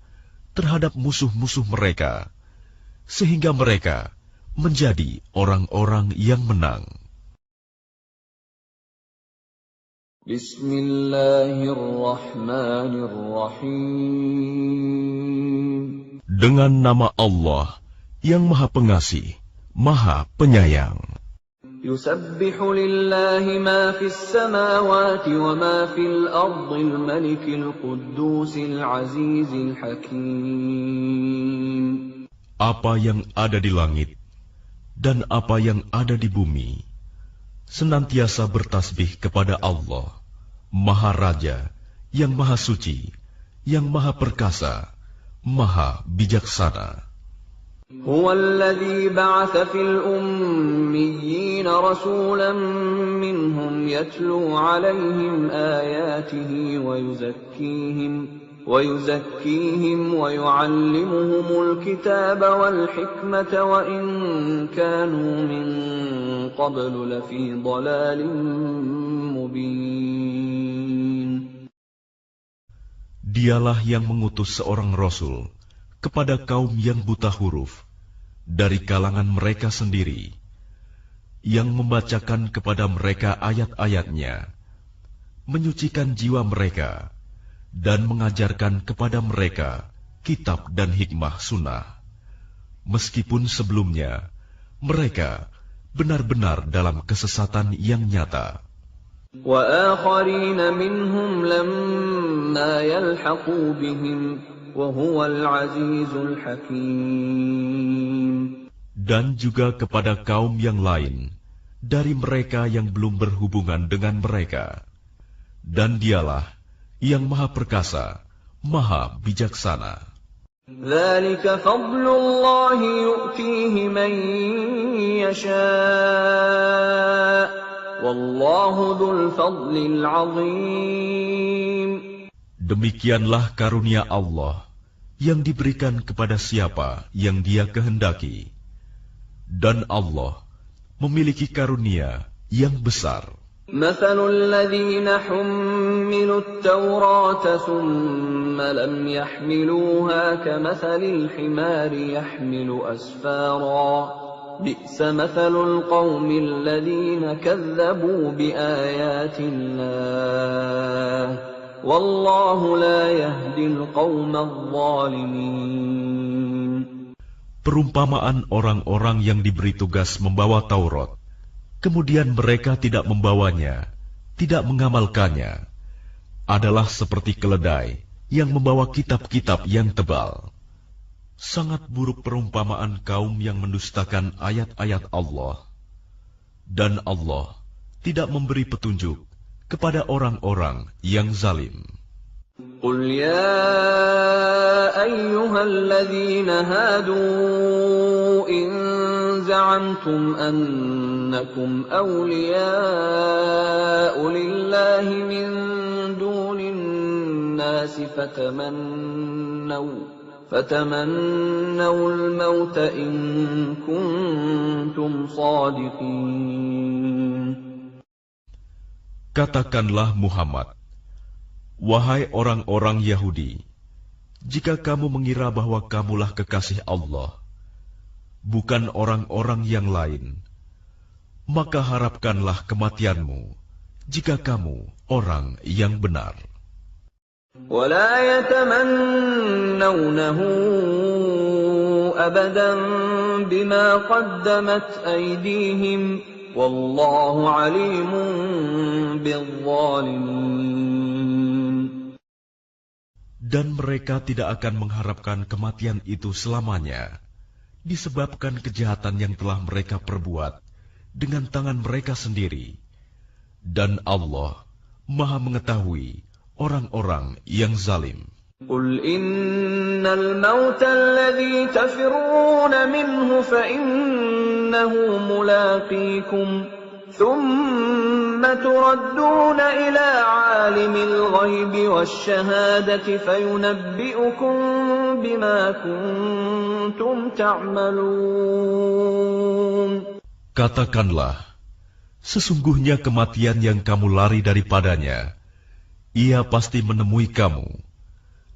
terhadap musuh-musuh mereka, sehingga mereka menjadi orang-orang yang menang. Bismillahirrahmanirrahim. Dengan nama Allah yang Maha Pengasih, Maha Penyayang. Yusabbihu lillahi ma fis samawati wa ma fil ardil malikil quddusil azizil hakim. Apa yang ada di langit dan apa yang ada di bumi senantiasa bertasbih kepada Allah, Maha Raja, yang Maha Suci, yang Maha Perkasa, Maha Bijaksana. هو الذي بعث في الأميين رسولا منهم يتلو عليهم آياته ويزكيهم ويعلمهم الكتاب والحكمة وإن كانوا من قبل لفي ضلال مبين. Dialah yang mengutus seorang Rasul kepada kaum yang buta huruf dari kalangan mereka sendiri, yang membacakan kepada mereka ayat-ayatnya, menyucikan jiwa mereka, dan mengajarkan kepada mereka kitab dan hikmah sunnah, meskipun sebelumnya mereka benar-benar dalam kesesatan yang nyata. وَآخَرِينَ مِنْهُمْ لَمَّا يَلْحَقُوا بِهِمْ وَهُوَ الْعَزِيزُ الْحَكِيمُ. Dan juga kepada kaum yang lain dari mereka yang belum berhubungan dengan mereka, dan dialah yang Maha Perkasa, Maha Bijaksana. ذَلِكَ فَضْلُ اللَّهِ يُؤْتِيهِ مَن يَشَاءُ وَاللَّهُ ذُو الْفَضْلِ الْعَظِيمِ. Demikianlah karunia Allah yang diberikan kepada siapa yang Dia kehendaki, dan Allah memiliki karunia yang besar. مثل الذين حملوا التوراة ثم لم يحملوها كمثل الحمار يحمل أسفارا بئس مثل القوم الذين كذبوا بآيات الله والله لا يهدي القوم الظالمين. perumpamaan orang-orang yang diberi tugas membawa Taurat, kemudian mereka tidak membawanya, tidak mengamalkannya, adalah seperti keledai yang membawa kitab-kitab yang tebal. Sangat buruk perumpamaan kaum yang mendustakan ayat-ayat Allah. Dan Allah tidak memberi petunjuk kepada orang-orang yang zalim. قل يا أيها الذين هادوا إن زعمتم أنكم أولياء لله من دون الناس فتمنوا الموت إن كنتم صادقين. Katakanlah Muhammad, wahai orang-orang Yahudi, jika kamu mengira bahwa kamulah kekasih Allah, bukan orang-orang yang lain, maka harapkanlah kematianmu jika kamu orang yang benar. ولا يتمنونه أبدا بما قدمت أيديهم والله عليم بالظالمين. Dan mereka tidak akan mengharapkan kematian itu selamanya, disebabkan kejahatan yang telah mereka perbuat dengan tangan mereka sendiri. Dan Allah Maha mengetahui orang-orang yang zalim. قل إن الموت الذي تفرون منه فإنه ملاقيكم ثم تردون إلى عالم الغيب والشهادة فينبئكم بما كنتم تعملون. Katakanlah, sesungguhnya kematian yang kamu lari daripadanya, ia pasti menemui kamu.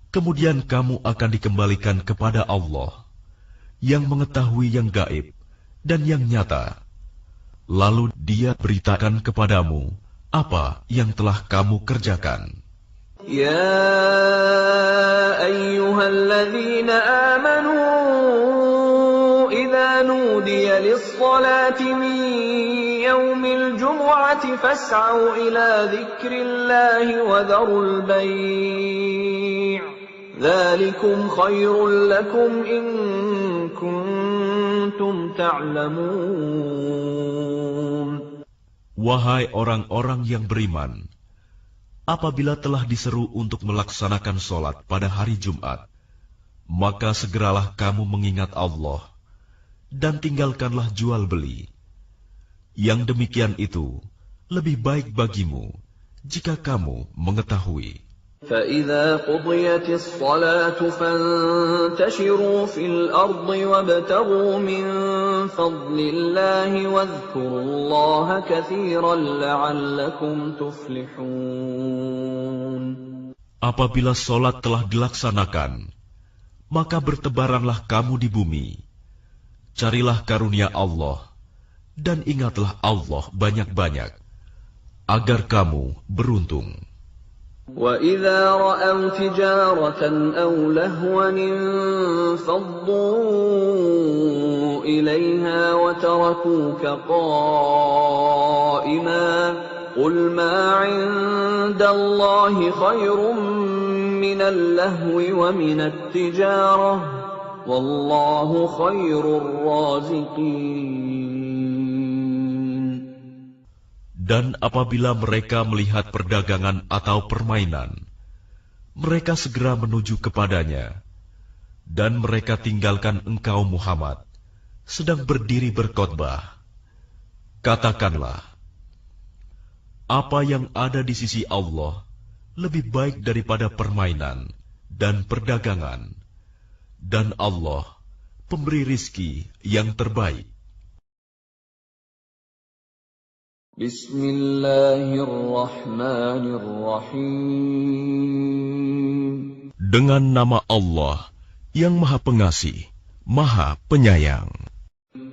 Kemudian kamu akan dikembalikan kepada Allah, yang mengetahui yang gaib dan yang nyata. Lalu Dia beritakan kepadamu apa yang telah kamu kerjakan. Ya ayyuhalladzina amanu idza nudiya lis-salati min yaumil jumu'ati fas'au ila dzikrillahi wa dharul bai'. Dzalikum khairul lakum in kuntum ta'lamun. Wahai orang-orang yang beriman, apabila telah diseru untuk melaksanakan sholat pada hari Jumat, maka segeralah kamu mengingat Allah dan tinggalkanlah jual beli. Yang demikian itu lebih baik bagimu jika kamu mengetahui. فَإِذَا قُضِيَتِ الصَّلَاةُ فَانتَشِرُوا فِي الْأَرْضِ وَابْتَغُوا مِنْ فَضْلِ اللَّهِ وَاذْكُرُوا اللَّهَ كَثِيرًا لَعَلَّكُمْ تُفْلِحُونَ. Apabila sholat telah dilaksanakan, maka bertebaranlah kamu di bumi. Carilah karunia Allah, dan ingatlah Allah banyak-banyak, agar kamu beruntung. وَإِذَا رَأَوْا تِجَارَةً أَوْ لَهْوًا انفَضُّوا إِلَيْهَا وَتَرَكُوكَ قَائِمًا قُلْ مَا عِندَ اللَّهِ خَيْرٌ مِّنَ اللَّهْوِ وَمِنَ التِّجَارَةِ وَاللَّهُ خَيْرُ الرَّازِقِينَ. Dan apabila mereka melihat perdagangan atau permainan, mereka segera menuju kepadanya, dan mereka tinggalkan engkau Muhammad, sedang berdiri berkhotbah. Katakanlah, apa yang ada di sisi Allah lebih baik daripada permainan dan perdagangan, dan Allah pemberi rizki yang terbaik. Bismillahirrahmanirrahim. Dengan nama Allah yang Maha Pengasih, Maha Penyayang.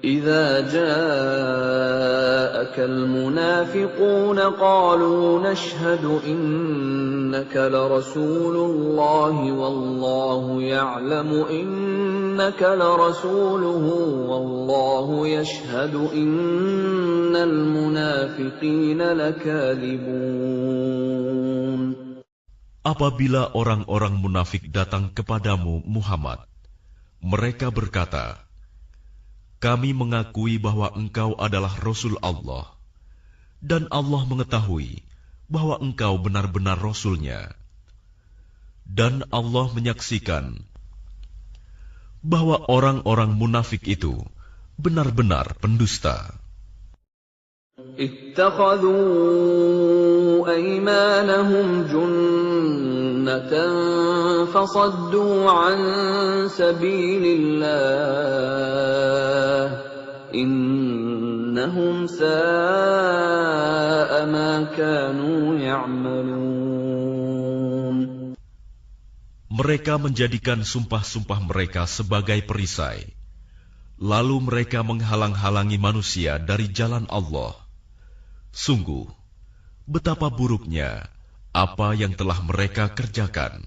إذا جاءك المنافقون قالوا نشهد إنك لرسول الله والله يعلم إنك إنك لرسوله والله يشهد إن المنافقين لكاذبون. Apabila orang-orang munafik datang kepadamu, Muhammad, mereka berkata, "Kami mengakui bahwa engkau adalah Rasul Allah, dan Allah mengetahui bahwa engkau benar-benar Rasul-Nya. Dan Allah menyaksikan bahwa orang-orang munafik itu benar-benar pendusta." اتخذوا أيمانهم جنة فصدوا عن سبيل الله إنهم ساء ما كانوا يعملون. Mereka menjadikan sumpah-sumpah mereka sebagai perisai, lalu mereka menghalang-halangi manusia dari jalan Allah. Sungguh, betapa buruknya apa yang telah mereka kerjakan.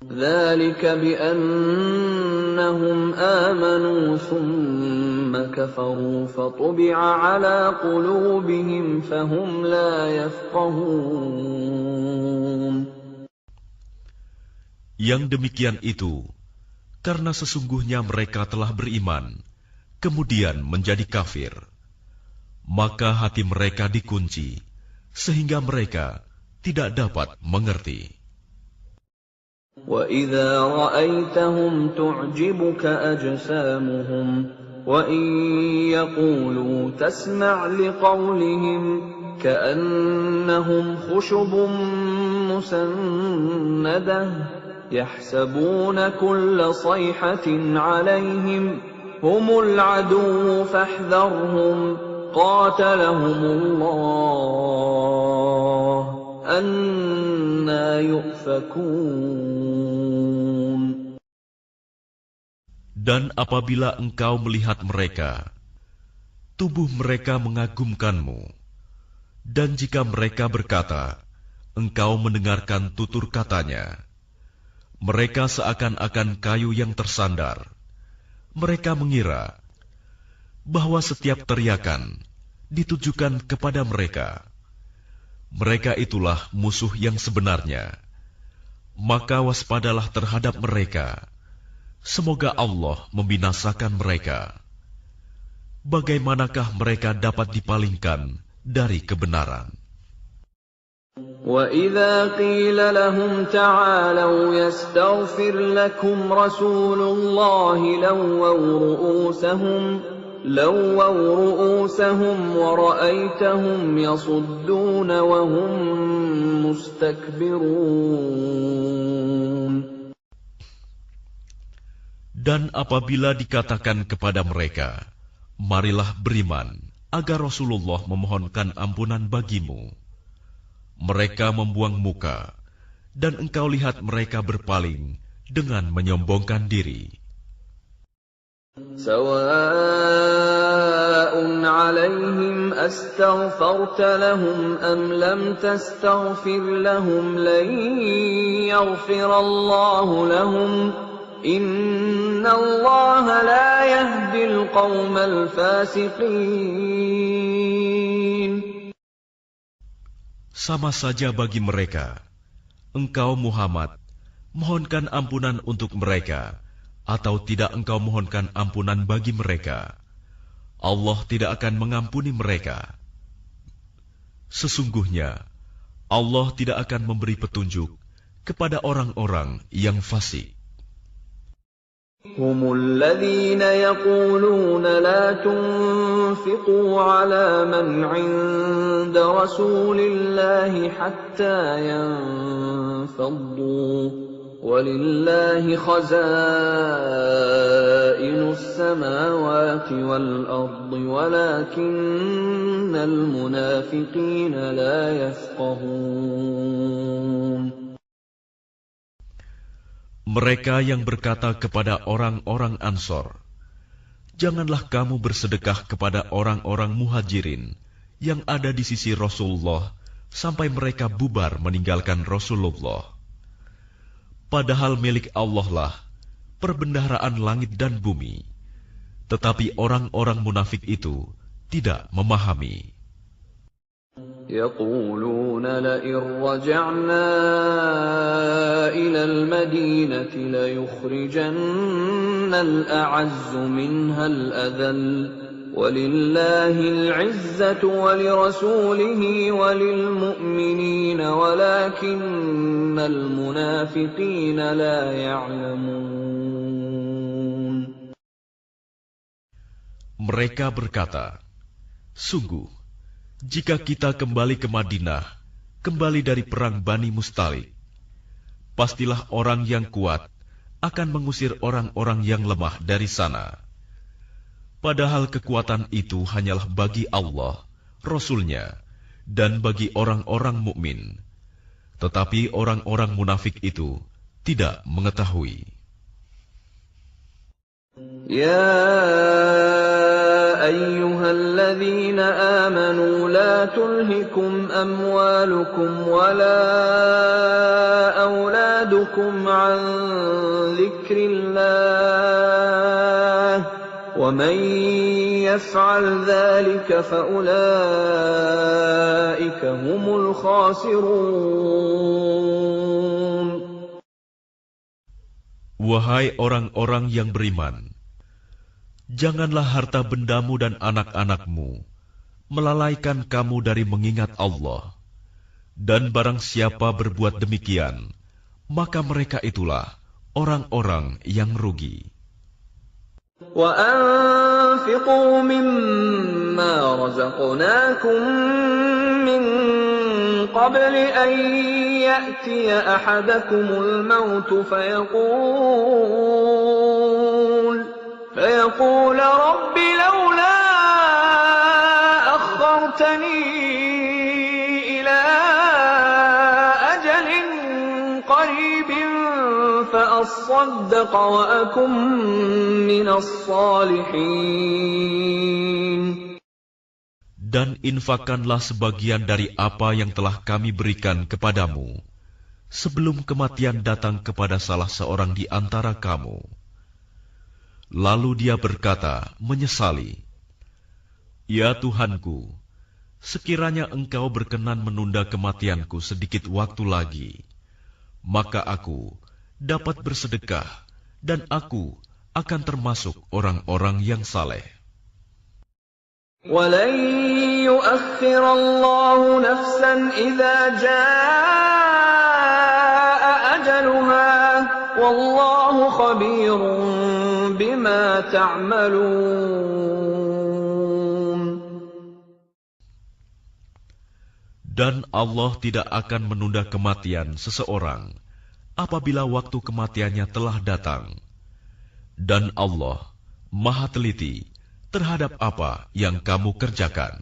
ذلك بأنهم آمنوا ثم كفروا فطبع على قلوبهم فهم لا يفقهون. Yang demikian itu karena sesungguhnya mereka telah beriman, kemudian menjadi kafir. Maka hati mereka dikunci, sehingga mereka tidak dapat mengerti. وَإِذَا رَأَيْتَهُمْ تُعْجِبُكَ أَجْسَامُهُمْ وَإِنْ يَقُولُوا تَسْمَعْ لِقَوْلِهِمْ كَأَنَّهُمْ خُشُبٌ مُّسَنَّدَةٌ يَحْسَبُونَ كُلَّ صَيْحَةٍ عَلَيْهِمْ هُمُ الْعَدُوُّ فَاحْذَرْهُمْ قَاتَلَهُمُ اللَّهُ أَنَّى يُؤْفَكُونَ. Dan apabila engkau melihat mereka, tubuh mereka mengagumkanmu. Dan jika mereka berkata, engkau mendengarkan tutur katanya, mereka seakan-akan kayu yang tersandar. Mereka mengira bahwa setiap teriakan ditujukan kepada mereka. Mereka itulah musuh yang sebenarnya. Maka waspadalah terhadap mereka. Semoga Allah membinasakan mereka. Bagaimanakah mereka dapat dipalingkan dari kebenaran? وَإِذَا قِيلَ لَهُمْ تَعَالَوْا يَسْتَغْفِرْ لَكُمْ رَسُولُ اللَّهِ لَوَّوْا رُءُوسَهُمْ وَرَأَيْتَهُمْ يَصُدُّونَ وَهُمْ مُسْتَكْبِرُونَ. Dan apabila dikatakan kepada mereka, marilah beriman, agar Rasulullah memohonkan ampunan bagimu, mereka membuang muka, dan engkau lihat mereka berpaling dengan menyombongkan diri. سواء عليهم أستغفرت لهم أم لم تستغفر لهم لن يغفر الله لهم إن الله لا يهدي القوم الفاسقين. Sama saja bagi mereka, engkau Muhammad mohonkan ampunan untuk mereka, atau tidak engkau mohonkan ampunan bagi mereka, Allah tidak akan mengampuni mereka. Sesungguhnya, Allah tidak akan memberi petunjuk kepada orang-orang yang fasik. هم الذين يقولون لا تنفقوا على من عند رسول الله حتى ينفضوا ولله خزائن السماوات والأرض ولكن المنافقين لا يفقهون. Mereka yang berkata kepada orang-orang Ansor, janganlah kamu bersedekah kepada orang-orang Muhajirin yang ada di sisi Rasulullah sampai mereka bubar meninggalkan Rasulullah. Padahal milik Allah lah perbendaharaan langit dan bumi, tetapi orang-orang munafik itu tidak memahami. يقولون لئن رجعنا إلى المدينة ليخرجن الأعز منها الأذل ولله العزة ولرسوله وللمؤمنين ولكن المنافقين لا يعلمون. Mereka berkata, sungguh, jika kita kembali ke Madinah, kembali dari perang Bani Mustalik, pastilah orang yang kuat akan mengusir orang-orang yang lemah dari sana. Padahal kekuatan itu hanyalah bagi Allah, Rasul-Nya, dan bagi orang-orang mukmin. Tetapi orang-orang munafik itu tidak mengetahui. يا أيها الذين آمنوا لا تلهكم أموالكم ولا أولادكم عن ذكر الله ومن يفعل ذلك فأولئك هم الخاسرون. Wahai orang-orang yang beriman, janganlah harta bendamu dan anak-anakmu melalaikan kamu dari mengingat Allah. Dan barang siapa berbuat demikian, maka mereka itulah orang-orang yang rugi. وَأَنفِقُوا مِمَّا رَزَقْنَاكُم مِّن قَبْلِ أَن يَأْتِيَ أَحَدَكُمُ الْمَوْتُ فيقول رب لولا أخرتني إلى أجل قريب فأصدق وأكن من الصالحين. Dan infakkanlah sebagian dari apa yang telah kami berikan kepadamu, sebelum kematian datang kepada salah seorang di antara kamu. Lalu dia berkata, menyesali, "Ya Tuhanku, sekiranya Engkau berkenan menunda kematianku sedikit waktu lagi, maka aku dapat bersedekah dan aku akan termasuk orang-orang yang saleh." وَلَن يُؤَخِّرَ اللَّهُ نَفْسًا إِذَا جَاءَ أَجَلُهَا وَاللَّهُ خَبِيرٌ بِمَا تَعْمَلُونَ. Dan Allah tidak akan menunda kematian seseorang apabila waktu kematiannya telah datang. Dan Allah Maha teliti terhadap apa yang kamu kerjakan.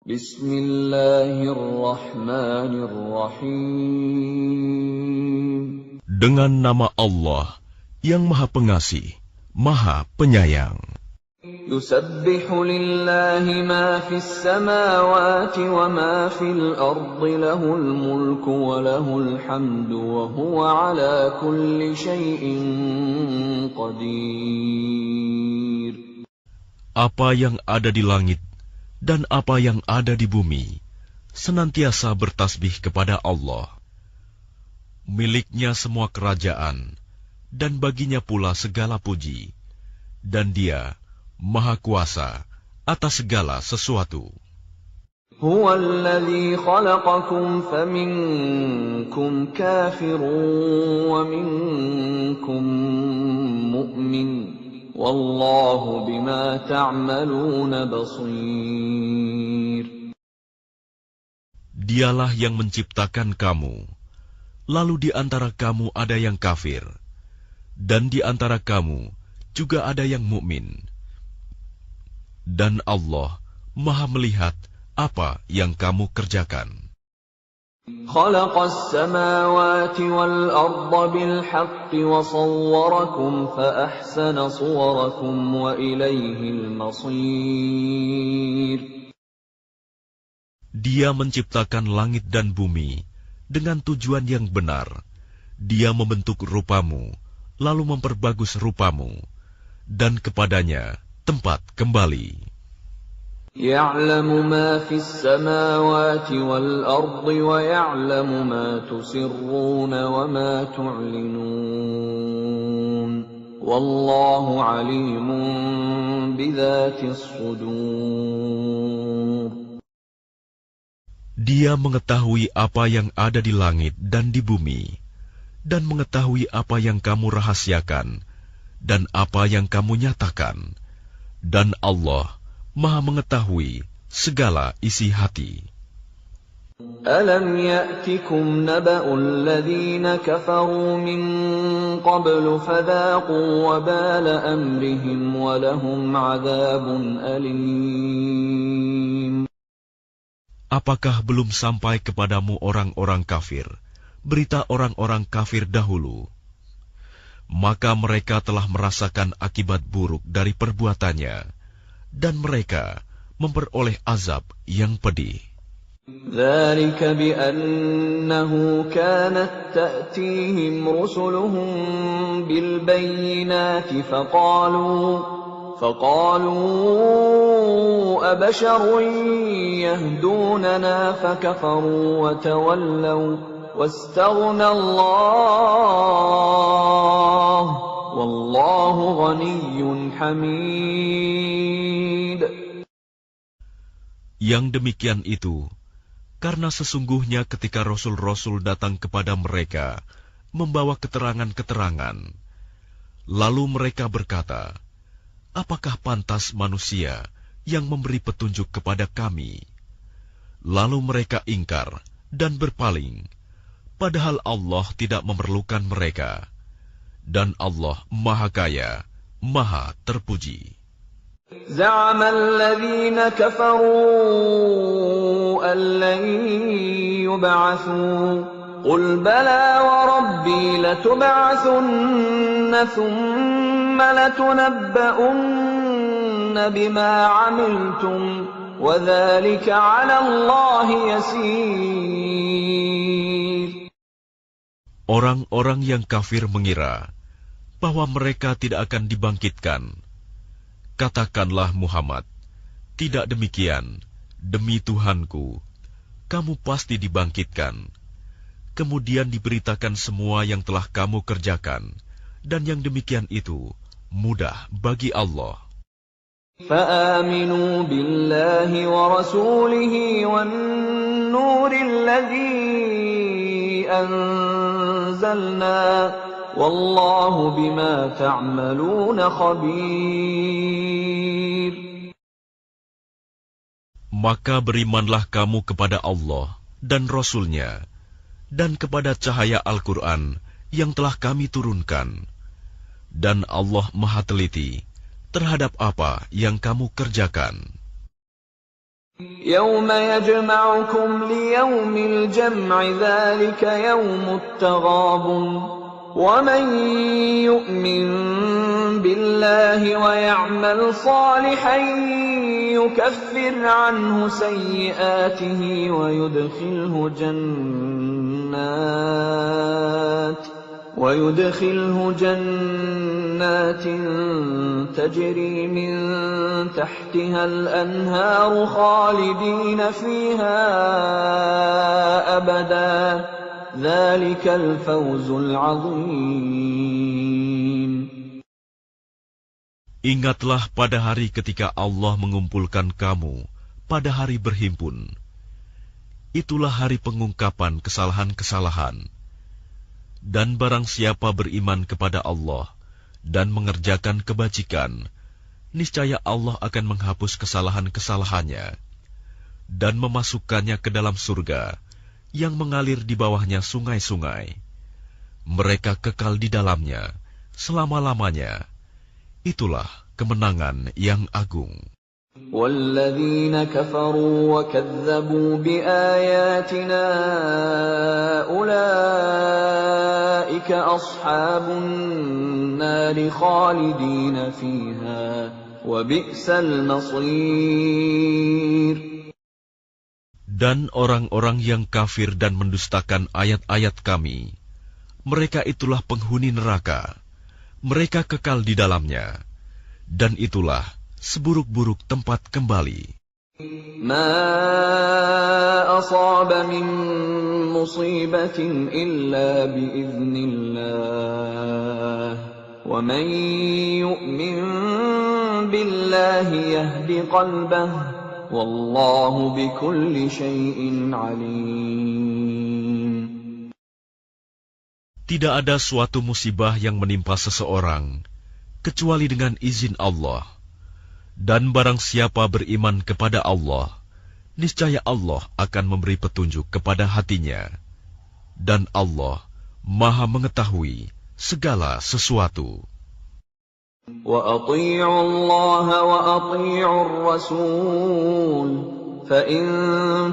Bismillahirrahmanirrahim. Dengan nama Allah yang Maha Pengasih, Maha Penyayang. Yusabbihu lillahi ma fis samawati wa ma fil ardi lahul mulku wa lahul hamdu wa huwa ala kulli syai'in qadir. Apa yang ada di langit dan apa yang ada di bumi senantiasa bertasbih kepada Allah. Miliknya semua kerajaan dan baginya pula segala puji, dan Dia Maha Kuasa atas segala sesuatu. Huwa alladhi khalaqakum faminkum kafirun wa minkum mu'min. Wallahu bima ta'maluna basir. Dialah yang menciptakan kamu, lalu di antara kamu ada yang kafir, dan di antara kamu juga ada yang mukmin. Dan Allah Maha melihat apa yang kamu kerjakan. Khalaqas samawati wal arda bil haqqi wa sawwarakum fa ahsana suwarakum wa ilaihil masir. Dia menciptakan langit dan bumi dengan tujuan yang benar, Dia membentuk rupamu, lalu memperbagus rupamu, dan kepadanya tempat kembali. يَعْلَمُ مَا فِي السَّمَاوَاتِ وَالْأَرْضِ وَيَعْلَمُ مَا تُسِرُّونَ وَمَا تُعْلِنُونَ وَاللَّهُ عَلِيمٌ بِذَاتِ الصُّدُورِ. Dia mengetahui apa yang ada di langit dan di bumi, dan mengetahui apa yang kamu rahasiakan dan apa yang kamu nyatakan, dan Allah Maha mengetahui segala isi hati. أَلَمْ يَأْتِكُمْ نَبَأُ الَّذِينَ كَفَرُوا مِنْ قَبْلُ فَذَاقُوا وَبَالَ أَمْرِهِمْ وَلَهُمْ عَذَابٌ أَلِيمٌ. Apakah belum sampai kepadamu orang-orang kafir, berita orang-orang kafir dahulu? Maka mereka telah merasakan akibat buruk dari perbuatannya, dan mereka memperoleh azab yang pedih. ذَلِكَ بِأَنَّهُ كَانَتْ تَأْتِيهِمْ رُسُلُهُم بِالْبَيِّنَاتِ فَقَالُوا أَبَشَرٌ يَهْدُونَنَا فَكَفَرُوا وَتَوَلَّوْا وَاسْتَغْنَى اللَّهُ وَاللَّهُ غَنِيٌّ حَمِيدٌ. Yang demikian itu, karena sesungguhnya ketika Rasul-Rasul datang kepada mereka, membawa keterangan-keterangan, lalu mereka berkata, apakah pantas manusia yang memberi petunjuk kepada kami? Lalu mereka ingkar dan berpaling, padahal Allah tidak memerlukan mereka, dan Allah Maha Kaya, Maha Terpuji. زَعَمَ الَّذِينَ كَفَرُوا أَن لَّن يُبْعَثُوا قُلْ بَلَىٰ وَرَبِّي لَتُبْعَثُنَّ ثُمَّ لَتُنَبَّؤُنَّ بِمَا عَمِلْتُمْ وَذَٰلِكَ عَلَى اللَّهِ يَسِيرٌ. Orang-orang yang kafir mengira bahwa mereka tidak akan dibangkitkan. Katakanlah Muhammad, tidak demikian, demi Tuhanku, kamu pasti dibangkitkan. Kemudian diberitakan semua yang telah kamu kerjakan, dan yang demikian itu mudah bagi Allah. فَآمِنُوا بِاللَّهِ وَرَسُولِهِ وَالنُّورِ الَّذِي أَنزَلْنَا وَاللَّهُ بِمَا تَعْمَلُونَ خَبِيرٌ. Maka berimanlah kamu kepada Allah dan Rasul-Nya, dan kepada cahaya Al-Quran yang telah kami turunkan. Dan Allah Maha Teliti terhadap apa yang kamu kerjakan. يَوْمَ يَجْمَعُكُمْ لِيَوْمِ الْجَمْعِ ذَلِكَ يَوْمُ التَّغَابُنِ وَمَن يُؤْمِن بِاللَّهِ وَيَعْمَلْ صَالِحًا يُكَفِّرْ عَنْهُ سَيِّئَاتِهِ ويدخله جنات تجري من تحتها الأنهار خالدين فيها أبدا ذلك الفوز العظيم. Ingatlah pada hari ketika Allah mengumpulkan kamu pada hari berhimpun. Itulah hari pengungkapan kesalahan-kesalahan. Dan barang siapa beriman kepada Allah dan mengerjakan kebajikan, niscaya Allah akan menghapus kesalahan-kesalahannya dan memasukkannya ke dalam surga yang mengalir di bawahnya sungai-sungai. Mereka kekal di dalamnya selama-lamanya. Itulah kemenangan yang agung. وَالَّذِينَ كَفَرُوا وَكَذَّبُوا بِآيَاتِنَا أُولَئِكَ أَصْحَابُ النَّارِ خَالِدِينَ فِيهَا وَبِئْسَ الْمَصِيرُ. Dan orang-orang yang kafir dan mendustakan ayat-ayat kami, mereka itulah penghuni neraka. Mereka kekal di dalamnya, dan itulah seburuk-buruk tempat kembali. ما أصاب من مصيبة إلا بإذن الله ومن يؤمن بالله يهد قلبه والله بكل شيء عليم. Tidak ada suatu musibah yang menimpa seseorang kecuali dengan izin Allah. Dan barang siapa beriman kepada Allah, niscaya Allah akan memberi petunjuk kepada hatinya. Dan Allah Maha mengetahui segala sesuatu. وَأَطِيعُوا اللَّهَ وَأَطِيعُوا الرَّسُولَ فَإِن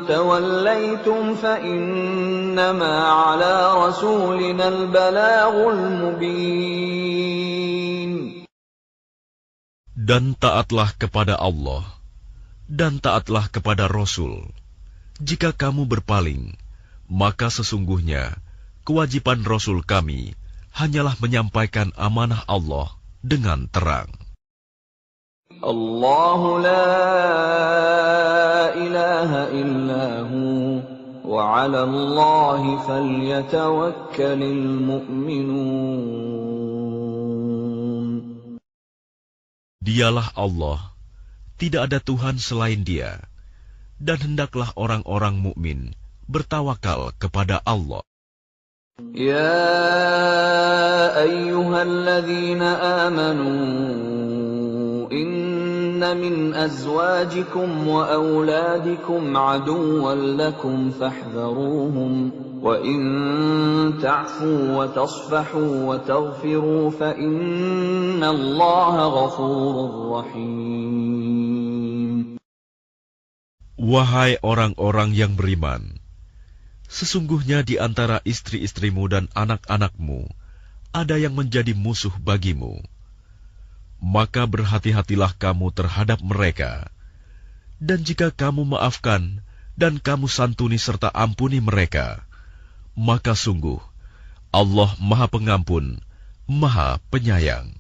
تَوَلَّيْتُمْ فَإِنَّمَا عَلَى رَسُولِنَا الْبَلَاغُ الْمُبِينُ. Dan taatlah kepada Allah, dan taatlah kepada Rasul. Jika kamu berpaling, maka sesungguhnya kewajiban Rasul kami hanyalah menyampaikan amanah Allah dengan terang. Allahu la ilaha illahu wa 'ala Allahi falyatawakkalul mu'minun. Dialah Allah, tidak ada Tuhan selain Dia, dan hendaklah orang-orang mukmin bertawakal kepada Allah. Ya ayyuhalladzina amanu inna min azwajikum wa auladikum aduwwan lakum fahdharuhum wa in ta'fu wa tasfahu wa taghfiru fa innallaha ghafurur rahim. Wahai orang-orang yang beriman, sesungguhnya di antara istri-istrimu dan anak-anakmu ada yang menjadi musuh bagimu. Maka berhati-hatilah kamu terhadap mereka. Dan jika kamu maafkan dan kamu santuni serta ampuni mereka, maka sungguh Allah Maha Pengampun, Maha Penyayang.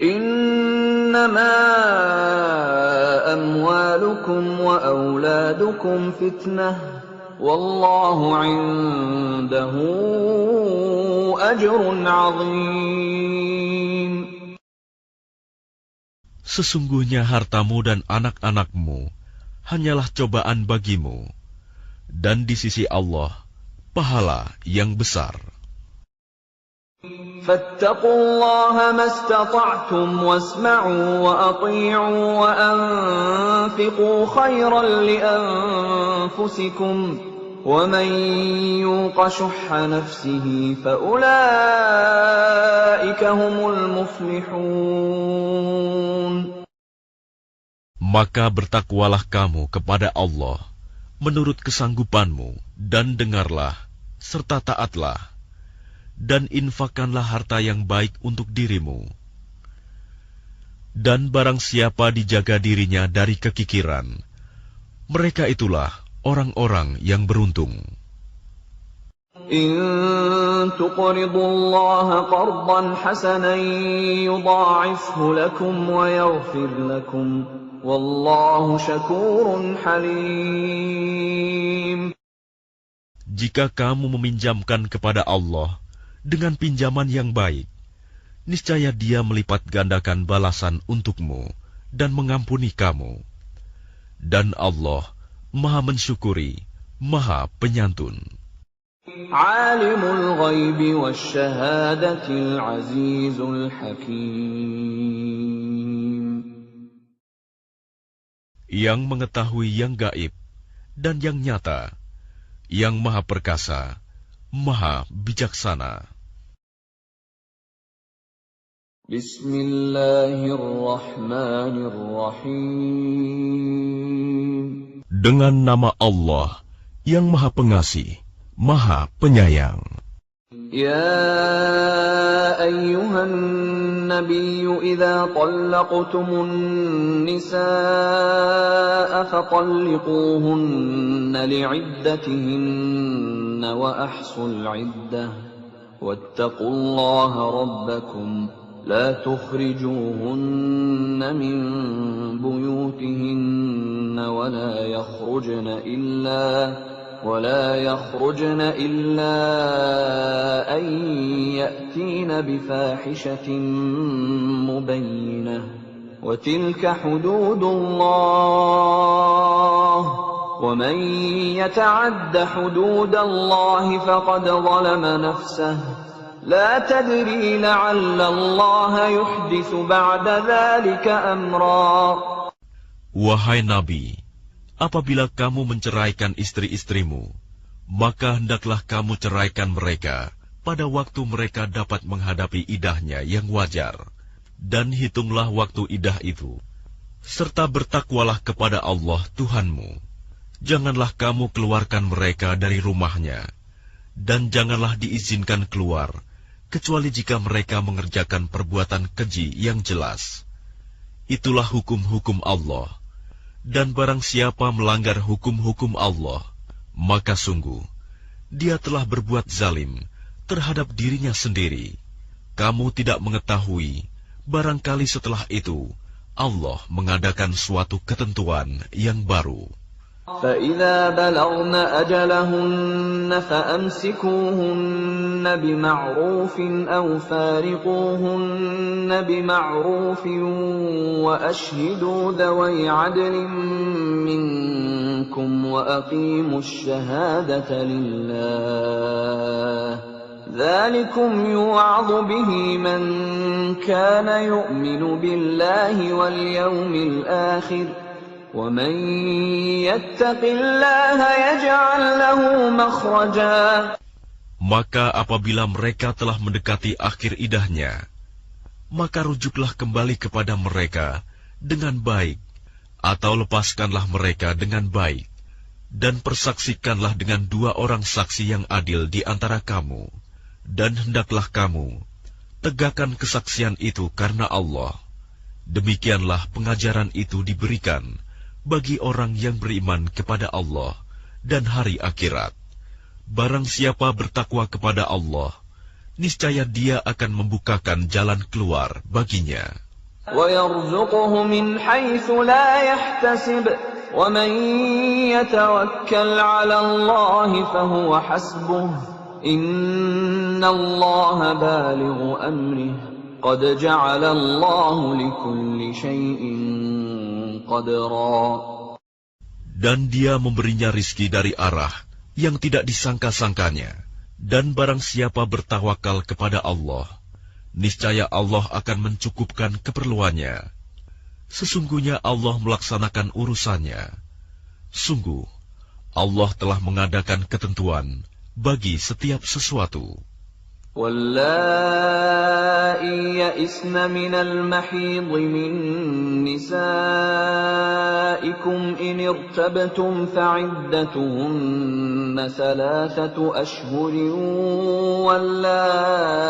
Innama amwalukum wa auladukum fitnah wallahu 'indahu ajrun 'azim. Sesungguhnya hartamu dan anak-anakmu hanyalah cobaan bagimu, dan di sisi Allah pahala yang besar. Fattaqullaha mastata'tum wasma'u wa ati'u wa anfiqu khairan li anfusikum wa man yuqa shuhha nafsihi fa ulaika humul muflihun. Maka bertakwalah kamu kepada Allah menurut kesanggupanmu, dan dengarlah serta taatlah, dan infakkanlah harta yang baik untuk dirimu. Dan barang siapa dijaga dirinya dari kekikiran, mereka itulah orang-orang yang beruntung. In tuqridullaha qardan hasanan yudha'ifhu lakum wa yaghfir lakum wallahu syakurun halim. Jika kamu meminjamkan kepada Allah dengan pinjaman yang baik, niscaya Dia melipat gandakan balasan untukmu dan mengampuni kamu. Dan Allah Maha mensyukuri, Maha penyantun. Alimul ghaibi wasyahadatil azizul hakim. Yang mengetahui yang gaib dan yang nyata, yang Maha perkasa, Maha bijaksana. Bismillahirrahmanirrahim. Dengan nama Allah yang Maha Pengasih, Maha Penyayang. يا أيها النبي إذا طلقتم النساء فطلقوهن لعدتهن وأحصوا العدة واتقوا الله ربكم لا تخرجوهن من بيوتهن ولا يخرجن إلا أن يأتين بفاحشة مبينة وتلك حدود الله ومن يتعد حدود الله فقد ظلم نفسه لا تدري لعل الله يحدث بعد ذلك أمرا. Wahai Nabi, apabila kamu menceraikan istri-istrimu, maka hendaklah kamu ceraikan mereka pada waktu mereka dapat menghadapi idahnya yang wajar, dan hitunglah waktu idah itu, serta bertakwalah kepada Allah Tuhanmu. Janganlah kamu keluarkan mereka dari rumahnya, dan janganlah diizinkan keluar, kecuali jika mereka mengerjakan perbuatan keji yang jelas. Itulah hukum-hukum Allah. Dan barang siapa melanggar hukum-hukum Allah, maka sungguh, dia telah berbuat zalim terhadap dirinya sendiri. Kamu tidak mengetahui, barangkali setelah itu, Allah mengadakan suatu ketentuan yang baru. فَإِذَا بَلَغْنَ أَجَلَهُنَّ فَأَمْسِكُوهُنَّ بِمَعْرُوفٍ أَوْ فَارِقُوهُنَّ بِمَعْرُوفٍ وَأَشْهِدُوا ذَوَيْ عَدْلٍ مِّنكُمْ وَأَقِيمُوا الشَّهَادَةَ لِلَّهِ ذَلِكُمْ يُوعَظُ بِهِ مَن كَانَ يُؤْمِنُ بِاللَّهِ وَالْيَوْمِ الْآخِرِ وَمَن يَتَّقِ اللَّهَ يَجْعَل لَّهُ مَخْرَجًا. Maka apabila mereka telah mendekati akhir idahnya, maka rujuklah kembali kepada mereka dengan baik, atau lepaskanlah mereka dengan baik, dan persaksikanlah dengan 2 orang saksi yang adil di antara kamu, dan hendaklah kamu tegakkan kesaksian itu karena Allah. Demikianlah pengajaran itu diberikan bagi orang yang beriman kepada Allah dan hari akhirat. Barang siapa bertakwa kepada Allah, niscaya dia akan membukakan jalan keluar baginya. وَيَرْزُقُهُ مِنْ حَيْثُ لَا يَحْتَسِبُ وَمَنْ يَتَوَكَّلْ عَلَى اللَّهِ فَهُوَ حَسْبُهُ إِنَّ اللَّهَ بَالِغُ أَمْرِهِ قَدْ جَعَلَ اللَّهُ لِكُلِّ شَيْءٍ قَدْرًا. Dan dia memberinya rizki dari arah yang tidak disangka-sangkanya. Dan barang siapa bertawakal kepada Allah, niscaya Allah akan mencukupkan keperluannya. Sesungguhnya Allah melaksanakan urusannya. Sungguh, Allah telah mengadakan ketentuan bagi setiap sesuatu. وَاللَّائِي يَئِسْنَ مِنَ الْمَحِيضِ مِن نِّسَائِكُمْ إِنِ ارْتَبْتُمْ فَعِدَّتُهُنَّ 3 أشهر وَاللَّائِي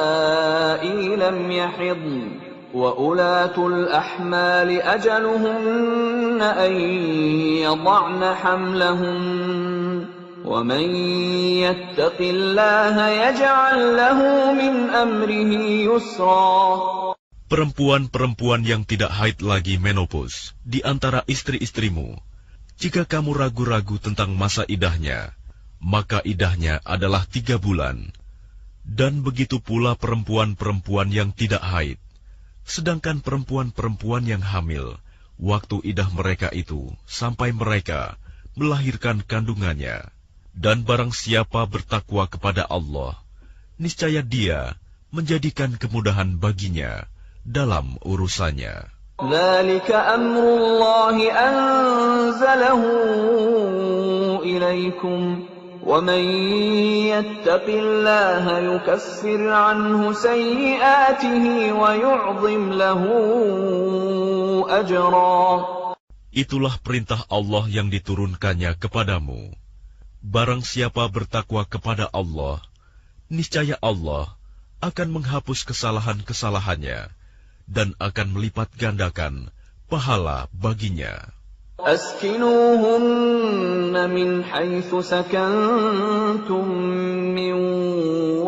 لَمْ يَحِضْنَ وَأُولَاتُ الْأَحْمَالِ أَجَلُهُنَّ أَن يَضَعْنَ حَمْلَهُنَّ وَمَن يَتَّقِ اللَّهَ يَجْعَل لَّهُ مِنْ أَمْرِهِ يُسْرًا. Perempuan-perempuan yang tidak haid lagi menopause di antara istri-istrimu, jika kamu ragu-ragu tentang masa idahnya, maka idahnya adalah 3 bulan. Dan begitu pula perempuan-perempuan yang tidak haid. Sedangkan perempuan-perempuan yang hamil, waktu idah mereka itu sampai mereka melahirkan kandungannya. Dan barang siapa bertakwa kepada Allah, niscaya dia menjadikan kemudahan baginya dalam urusannya. ذَلِكَ أَمْرُ اللَّهِ أَنزَلَهُ إِلَيْكُمْ وَمَن يَتَّقِ اللَّهَ يُكَفِّرْ عَنْهُ سَيِّئَاتِهِ وَيُعْظِمْ لَهُ أَجْرًا. Itulah perintah Allah yang diturunkannya kepadamu. Barang siapa bertakwa kepada Allah, niscaya Allah akan menghapus kesalahan-kesalahannya dan akan melipat gandakan pahala baginya. أسكنوهن من حيث سكنتم من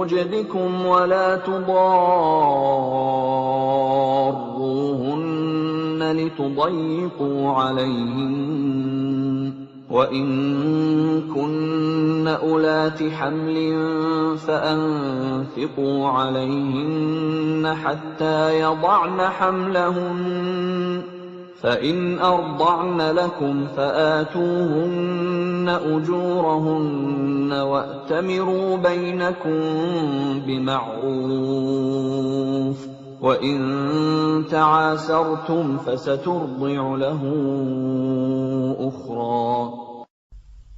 وجدكم ولا تضاروهن لتضيقوا عليهن وإن كن أولات حمل فأنفقوا عليهن حتى يضعن حملهن فإن أرضعن لكم فآتوهن أجورهن وأتمروا بينكم بمعروف وإن تعاسرتم فسترضع له أخرى.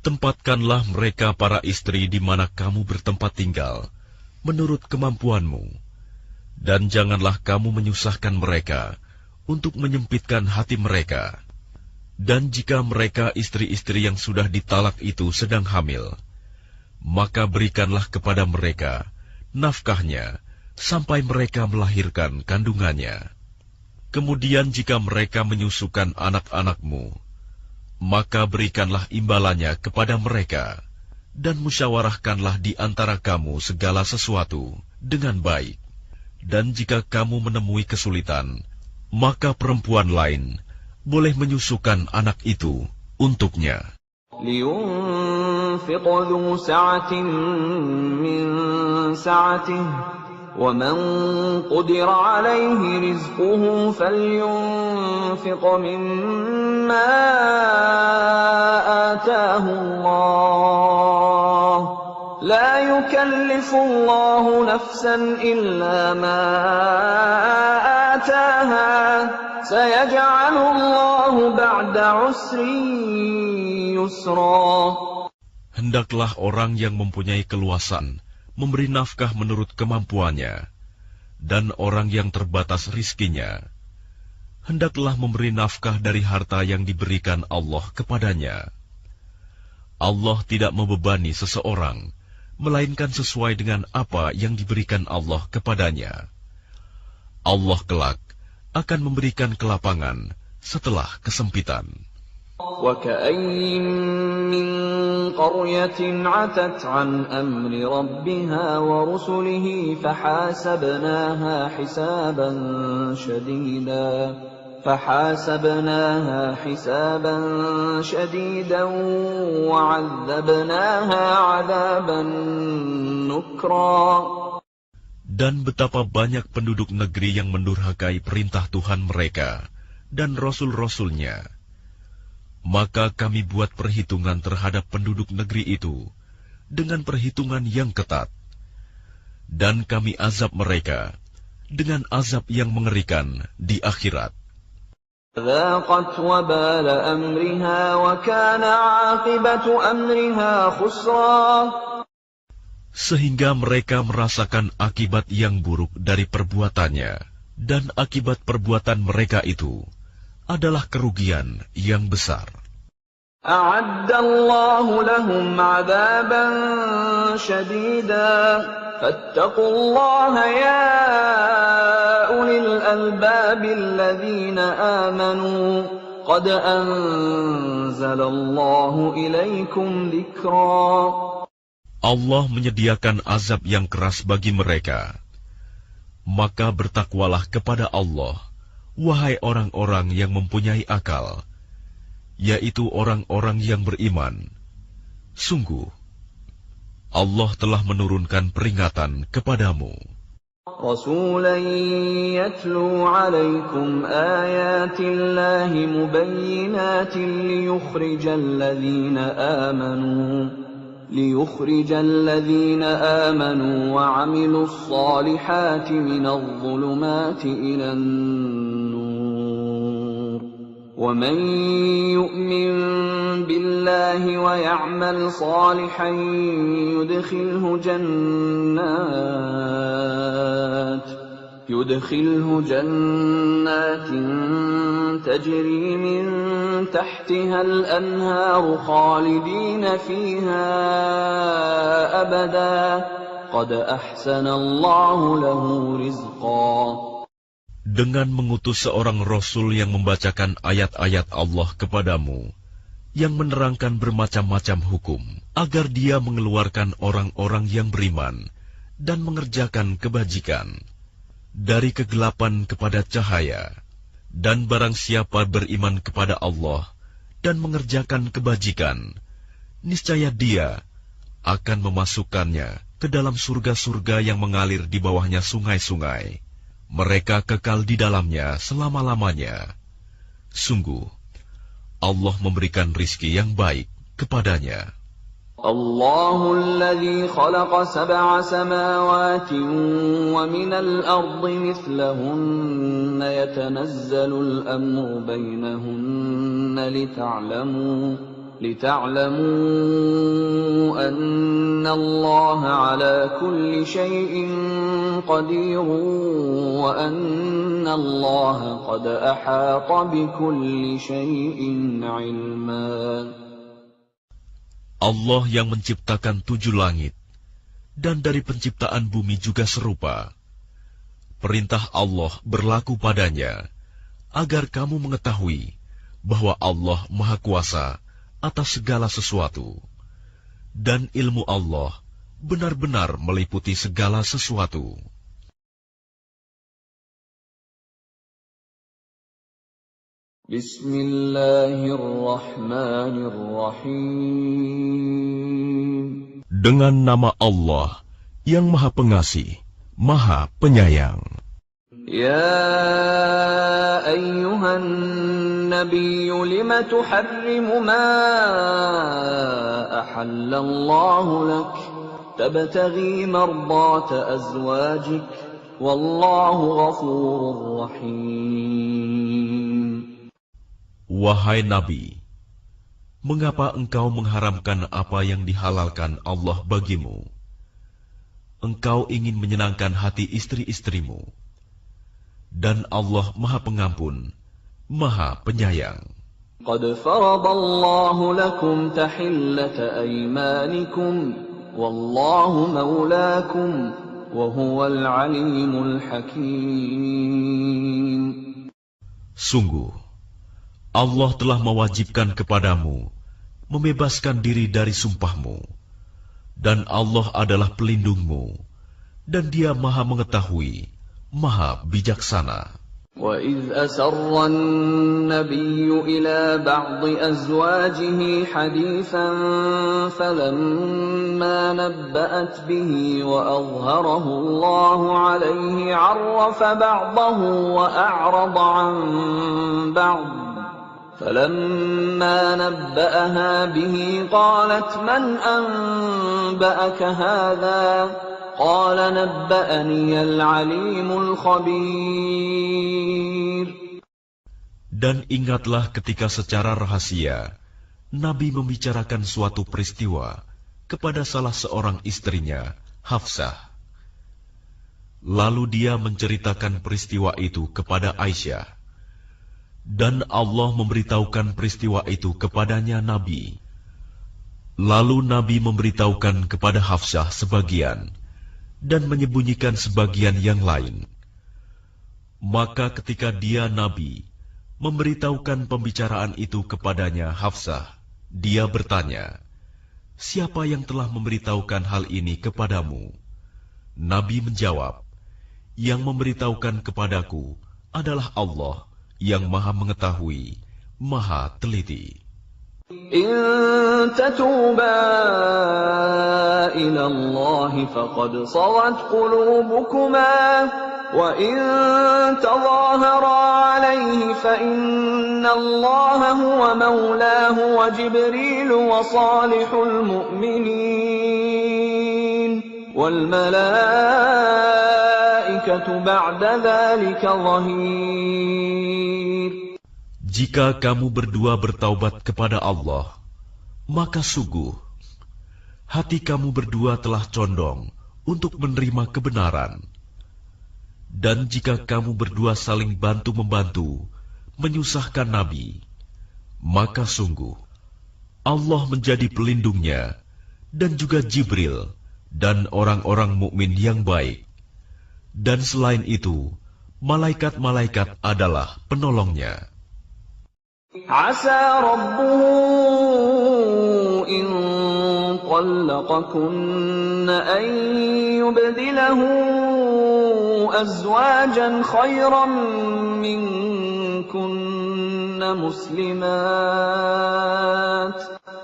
Tempatkanlah mereka para istri di mana kamu bertempat tinggal, menurut kemampuanmu, dan janganlah kamu menyusahkan mereka untuk menyempitkan hati mereka. Dan jika mereka istri-istri yang sudah ditalak itu sedang hamil, maka berikanlah kepada mereka nafkahnya sampai mereka melahirkan kandungannya. Kemudian jika mereka menyusukan anak-anakmu, maka berikanlah imbalannya kepada mereka, dan musyawarahkanlah di antara kamu segala sesuatu dengan baik. Dan jika kamu menemui kesulitan, maka perempuan lain boleh menyusukan anak itu untuknya. لينفق ذو سعة من سعته ومن قدر عليه رزقه فلينفق مما آتاه الله لا يكلف الله نفسا إلا ما آتاها سيجعل الله بعد عسر يسرا. Hendaklah orang yang mempunyai keluasan memberi nafkah menurut kemampuannya, dan orang yang terbatas rizkinya hendaklah memberi nafkah dari harta yang diberikan Allah kepadanya. Allah tidak membebani seseorang, melainkan sesuai dengan apa yang diberikan Allah kepadanya. Allah kelak akan memberikan kelapangan setelah kesempitan. وَكَأَيِّن مِّن قَرْيَةٍ عَتَتْ عَنْ أَمْرِ رَبِّهَا وَرُسُلِهِ فحاسبناها حسابا شديدا وعذبناها عذابا نكرا. Dan betapa banyak penduduk negeri yang mendurhakai perintah Tuhan mereka dan Rasul-Rasulnya. Maka kami buat perhitungan terhadap penduduk negeri itu dengan perhitungan yang ketat. Dan kami azab mereka dengan azab yang mengerikan di akhirat. ذاقت وبال أمرها وكان عاقبة أمرها خسرا. Sehingga mereka merasakan akibat yang buruk dari perbuatannya, dan akibat perbuatan mereka itu adalah kerugian yang besar. أعد الله لهم عذابا شديدا فاتقوا الله يا أولي الألباب الذين آمنوا قد أنزل الله إليكم ذكرا. Allah menyediakan azab yang keras bagi mereka. Maka bertakwalah kepada Allah, wahai orang-orang yang mempunyai akal, yaitu orang-orang yang beriman. Sungguh, Allah telah menurunkan peringatan kepadamu. رسولا يتلو عليكم آيات الله مبينات ليخرج الذين آمنوا وعملوا الصالحات من الظلمات إلى النور ومن يؤمن بالله ويعمل صالحا يدخله جنات تجري من تحتها الأنهار خالدين فيها أبدا قد أحسن الله له رزقا. Dengan mengutus seorang Rasul yang membacakan ayat-ayat Allah kepadamu, yang menerangkan bermacam-macam hukum, agar dia mengeluarkan orang-orang yang beriman dan mengerjakan kebajikan dari kegelapan kepada cahaya. Dan barang siapa beriman kepada Allah dan mengerjakan kebajikan, niscaya dia akan memasukkannya ke dalam surga-surga yang mengalir di bawahnya sungai-sungai. Mereka kekal di dalamnya selama-lamanya. Sungguh, Allah memberikan rizki yang baik kepadanya. الله الذي خلق 7 سماوات ومن الأرض مثلهن يتنزل الأمر بينهن لتعلموا أن الله على كل شيء قدير وأن الله قد أحاط بكل شيء علما. Allah yang menciptakan 7 langit, dan dari penciptaan bumi juga serupa. Perintah Allah berlaku padanya, agar kamu mengetahui bahwa Allah Maha Kuasa atas segala sesuatu, dan ilmu Allah benar-benar meliputi segala sesuatu. Bismillahirrahmanirrahim. Dengan nama Allah yang Maha Pengasih, Maha Penyayang. Ya ayyuhan nabiyyu lima tuharrimu ma ahallallahu lak tabtaghi mardata azwajik wallahu ghafurur rahim. Wahai Nabi, mengapa engkau mengharamkan apa yang dihalalkan Allah bagimu? Engkau ingin menyenangkan hati istri-istrimu, dan Allah Maha Pengampun, Maha Penyayang. Qad faradallahu lakum tahillata aymanikum, wallahu maulakum, wa huwal alimul hakim. Sungguh, Allah telah mewajibkan kepadamu membebaskan diri dari sumpahmu, dan Allah adalah pelindungmu, dan Dia Maha Mengetahui, Maha Bijaksana. وَإِذْ أَسَرَّ النَّبِيُّ إِلَى بَعْضِ أَزْوَاجِهِ حَدِيثًا فَلَمَّا نَبَّأَتْ بِهِ وَأَظْهَرَهُ اللَّهُ عَلَيْهِ عَرَّفَ بَعْضَهُ وَأَعْرَضَ عَنْ بَعْضٍ فَلَمَّا نَبَّأَهَا بِهِ قَالَتْ مَنْ أَنْبَأَكَ هَذَا قَالَ نَبَّأَنِيَ الْعَلِيمُ الْخَبِيرُ. Dan ingatlah ketika secara rahasia Nabi membicarakan suatu peristiwa kepada salah seorang istrinya, Hafsah. Lalu dia menceritakan peristiwa itu kepada Aisyah. Dan Allah memberitahukan peristiwa itu kepadanya Nabi. Lalu Nabi memberitahukan kepada Hafsah sebagian, dan menyembunyikan sebagian yang lain. Maka ketika dia Nabi memberitahukan pembicaraan itu kepadanya Hafsah, dia bertanya, "Siapa yang telah memberitahukan hal ini kepadamu?" Nabi menjawab, "Yang memberitahukan kepadaku adalah Allah yang Maha Mengetahui, Maha Teliti." إن تتوبا إلى الله فقد صغت قلوبكما وإن تظاهرا عليه فإن الله هو مولاه وجبريل وصالح المؤمنين والملائكة بعد ذلك ظهير. Jika kamu berdua bertaubat kepada Allah, maka sungguh hati kamu berdua telah condong untuk menerima kebenaran. Dan jika kamu berdua saling bantu-membantu menyusahkan Nabi, maka sungguh Allah menjadi pelindungnya, dan juga Jibril dan orang-orang mukmin yang baik. Dan selain itu, malaikat-malaikat adalah penolongnya. Asa rabbuhu in طلقكن أن يبدله أزواجا خيرا منكن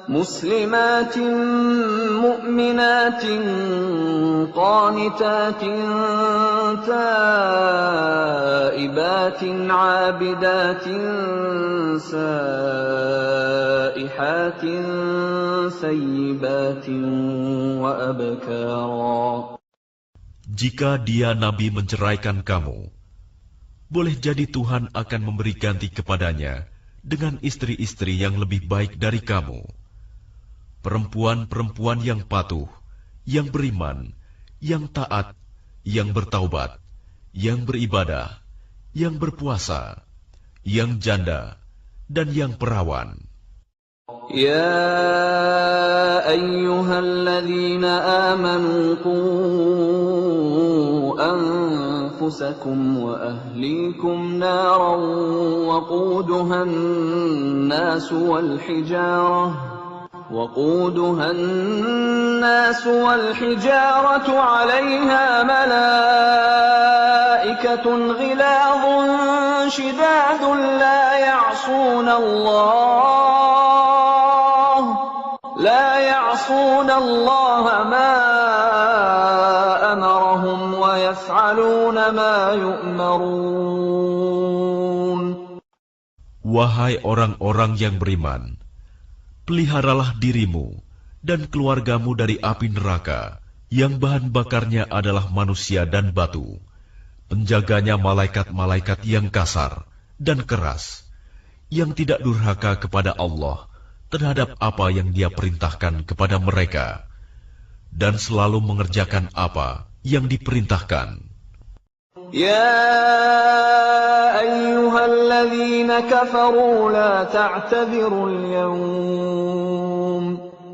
مسلمات مؤمنات قانتات تائبات عابدات سائحات ثيبات وأبكارا. Jika dia Nabi menceraikan kamu, boleh jadi Tuhan akan memberi ganti kepadanya dengan istri-istri yang lebih baik dari kamu. Perempuan-perempuan yang patuh, yang beriman, yang taat, yang bertaubat, yang beribadah, yang berpuasa, yang janda, dan yang perawan. يا أيها الذين آمنوا قوا أنفسكم وأهليكم نارا وقودها الناس والحجارة عليها ملائكة غلاظ شداد لا يعصون الله ما أمرهم ويفعلون ما يؤمرون. Wahai orang-orang yang beriman, peliharalah dirimu dan keluargamu dari api neraka yang bahan bakarnya adalah manusia dan batu, penjaganya malaikat-malaikat yang kasar dan keras, yang tidak durhaka kepada Allah terhadap apa yang Dia perintahkan kepada mereka, dan selalu mengerjakan apa yang diperintahkan. يا أيها الذين كفروا لا تعتذروا اليوم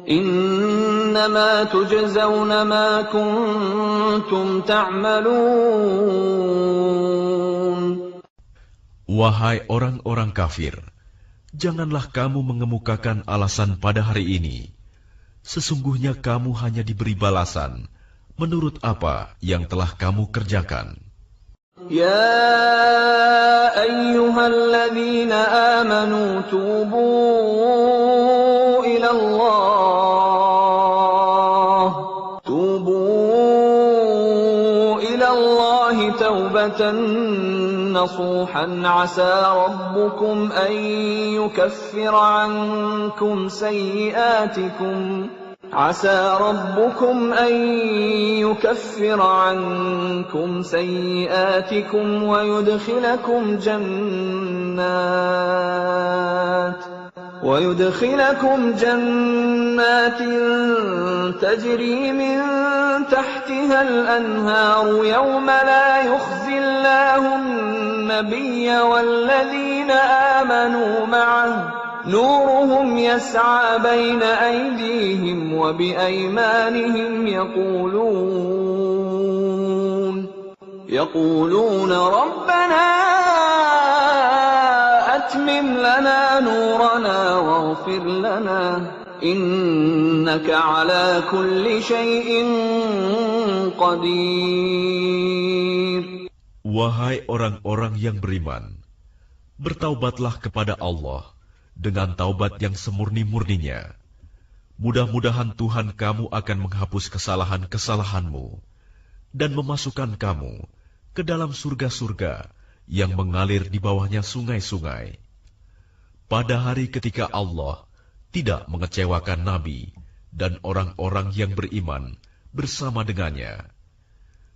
إنما تجزون ما كنتم تعملون. Wahai orang-orang kafir, janganlah kamu mengemukakan alasan pada hari ini. Sesungguhnya kamu hanya diberi balasan menurut apa yang telah kamu kerjakan. يا أيها الذين آمنوا توبوا إلى الله توبة نصوحا عسى ربكم أن يكفر عنكم سيئاتكم ويدخلكم جنات تجري من تحتها الأنهار يوم لا يخزي الله النبي والذين آمنوا معه نورهم يسعى بين أيديهم وبأيمانهم يقولون ربنا أتمم لنا نورنا واغفر لنا إنك على كل شيء قدير. Wahai orang-orang yang beriman, bertaubatlah kepada Allah dengan taubat yang semurni-murninya. Mudah-mudahan Tuhan kamu akan menghapus kesalahan-kesalahanmu dan memasukkan kamu ke dalam surga-surga yang mengalir di bawahnya sungai-sungai. Pada hari ketika Allah tidak mengecewakan Nabi dan orang-orang yang beriman bersama dengannya,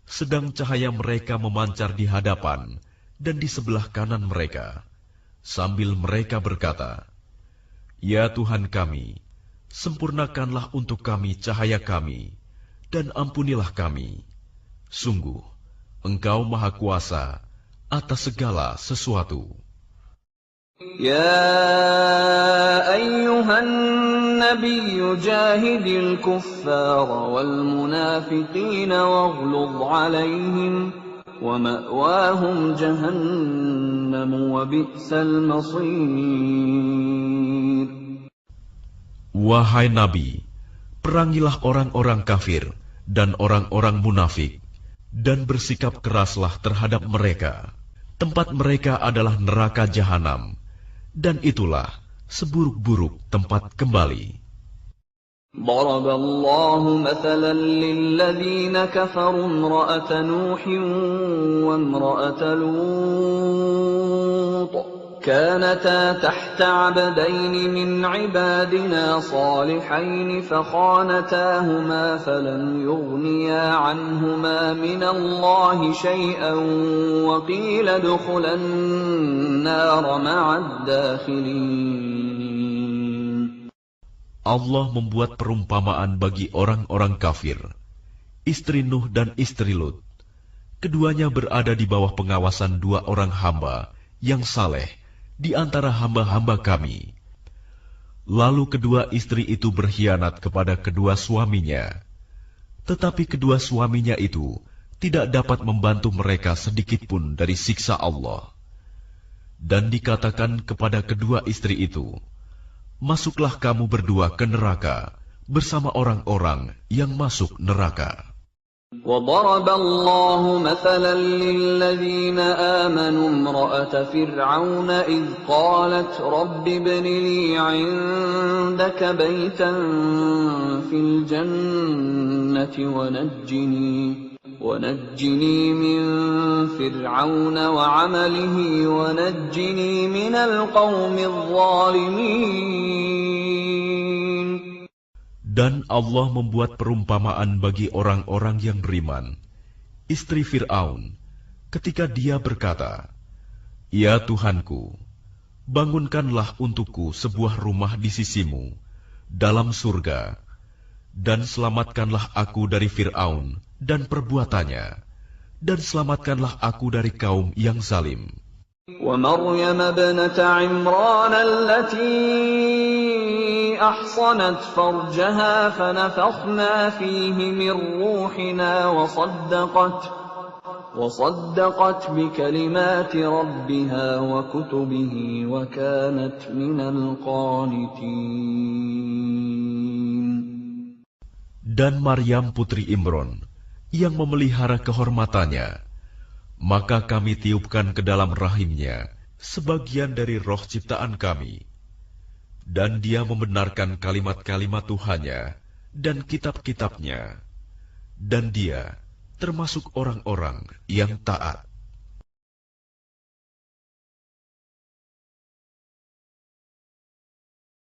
sedang cahaya mereka memancar di hadapan dan di sebelah kanan mereka, sambil mereka berkata, "Ya Tuhan kami, sempurnakanlah untuk kami cahaya kami, dan ampunilah kami. Sungguh, Engkau Maha Kuasa atas segala sesuatu." يا أيها النبي جاهد الكفار والمنافقين واغلظ عليهم ومأواهم جهنم وبئس المصير. Wahai Nabi, perangilah orang-orang kafir dan orang-orang munafik, dan bersikap keraslah terhadap mereka. Tempat mereka adalah neraka jahanam, dan itulah seburuk-buruk tempat kembali. ضرب الله مثلا للذين كفروا امرأة نوح وامرأة لوط كانتا تحت عبدين من عبادنا صالحين فخانتاهما فلم يغنيا عنهما من الله شيئا وقيل ادخلا النار مع الداخلين. Allah membuat perumpamaan bagi orang-orang kafir, istri Nuh dan istri Lut. Keduanya berada di bawah pengawasan dua orang hamba yang saleh di antara hamba-hamba kami. Lalu kedua istri itu berkhianat kepada kedua suaminya. Tetapi kedua suaminya itu tidak dapat membantu mereka sedikitpun dari siksa Allah. Dan dikatakan kepada kedua istri itu, masuklah kamu berdua ke neraka bersama orang-orang yang masuk neraka. وضرب الله مثلا للذين آمنوا امرأة فرعون إذ قالت رب ابن لي عندك بيتا في الجنة ونجني من فرعون وعمله ونجني من القوم الظالمين. Dan Allah membuat perumpamaan bagi orang-orang yang beriman, istri Fir'aun, ketika dia berkata, "Ya Tuhanku, bangunkanlah untukku sebuah rumah di sisimu, dalam surga, dan selamatkanlah aku dari Fir'aun dan perbuatannya, dan selamatkanlah aku dari kaum yang zalim." ومريم ابنة عمران التي أحصنت فرجها فنفخنا فيه من روحنا وصدقت بكلمات ربها وكتبه وكانت من القانتين. Dan Maryam putri Imron yang memelihara kehormatannya, maka kami tiupkan ke dalam rahimnya sebagian dari roh ciptaan kami, dan dia membenarkan kalimat-kalimat Tuhannya dan kitab-kitabnya, dan dia termasuk orang-orang yang taat.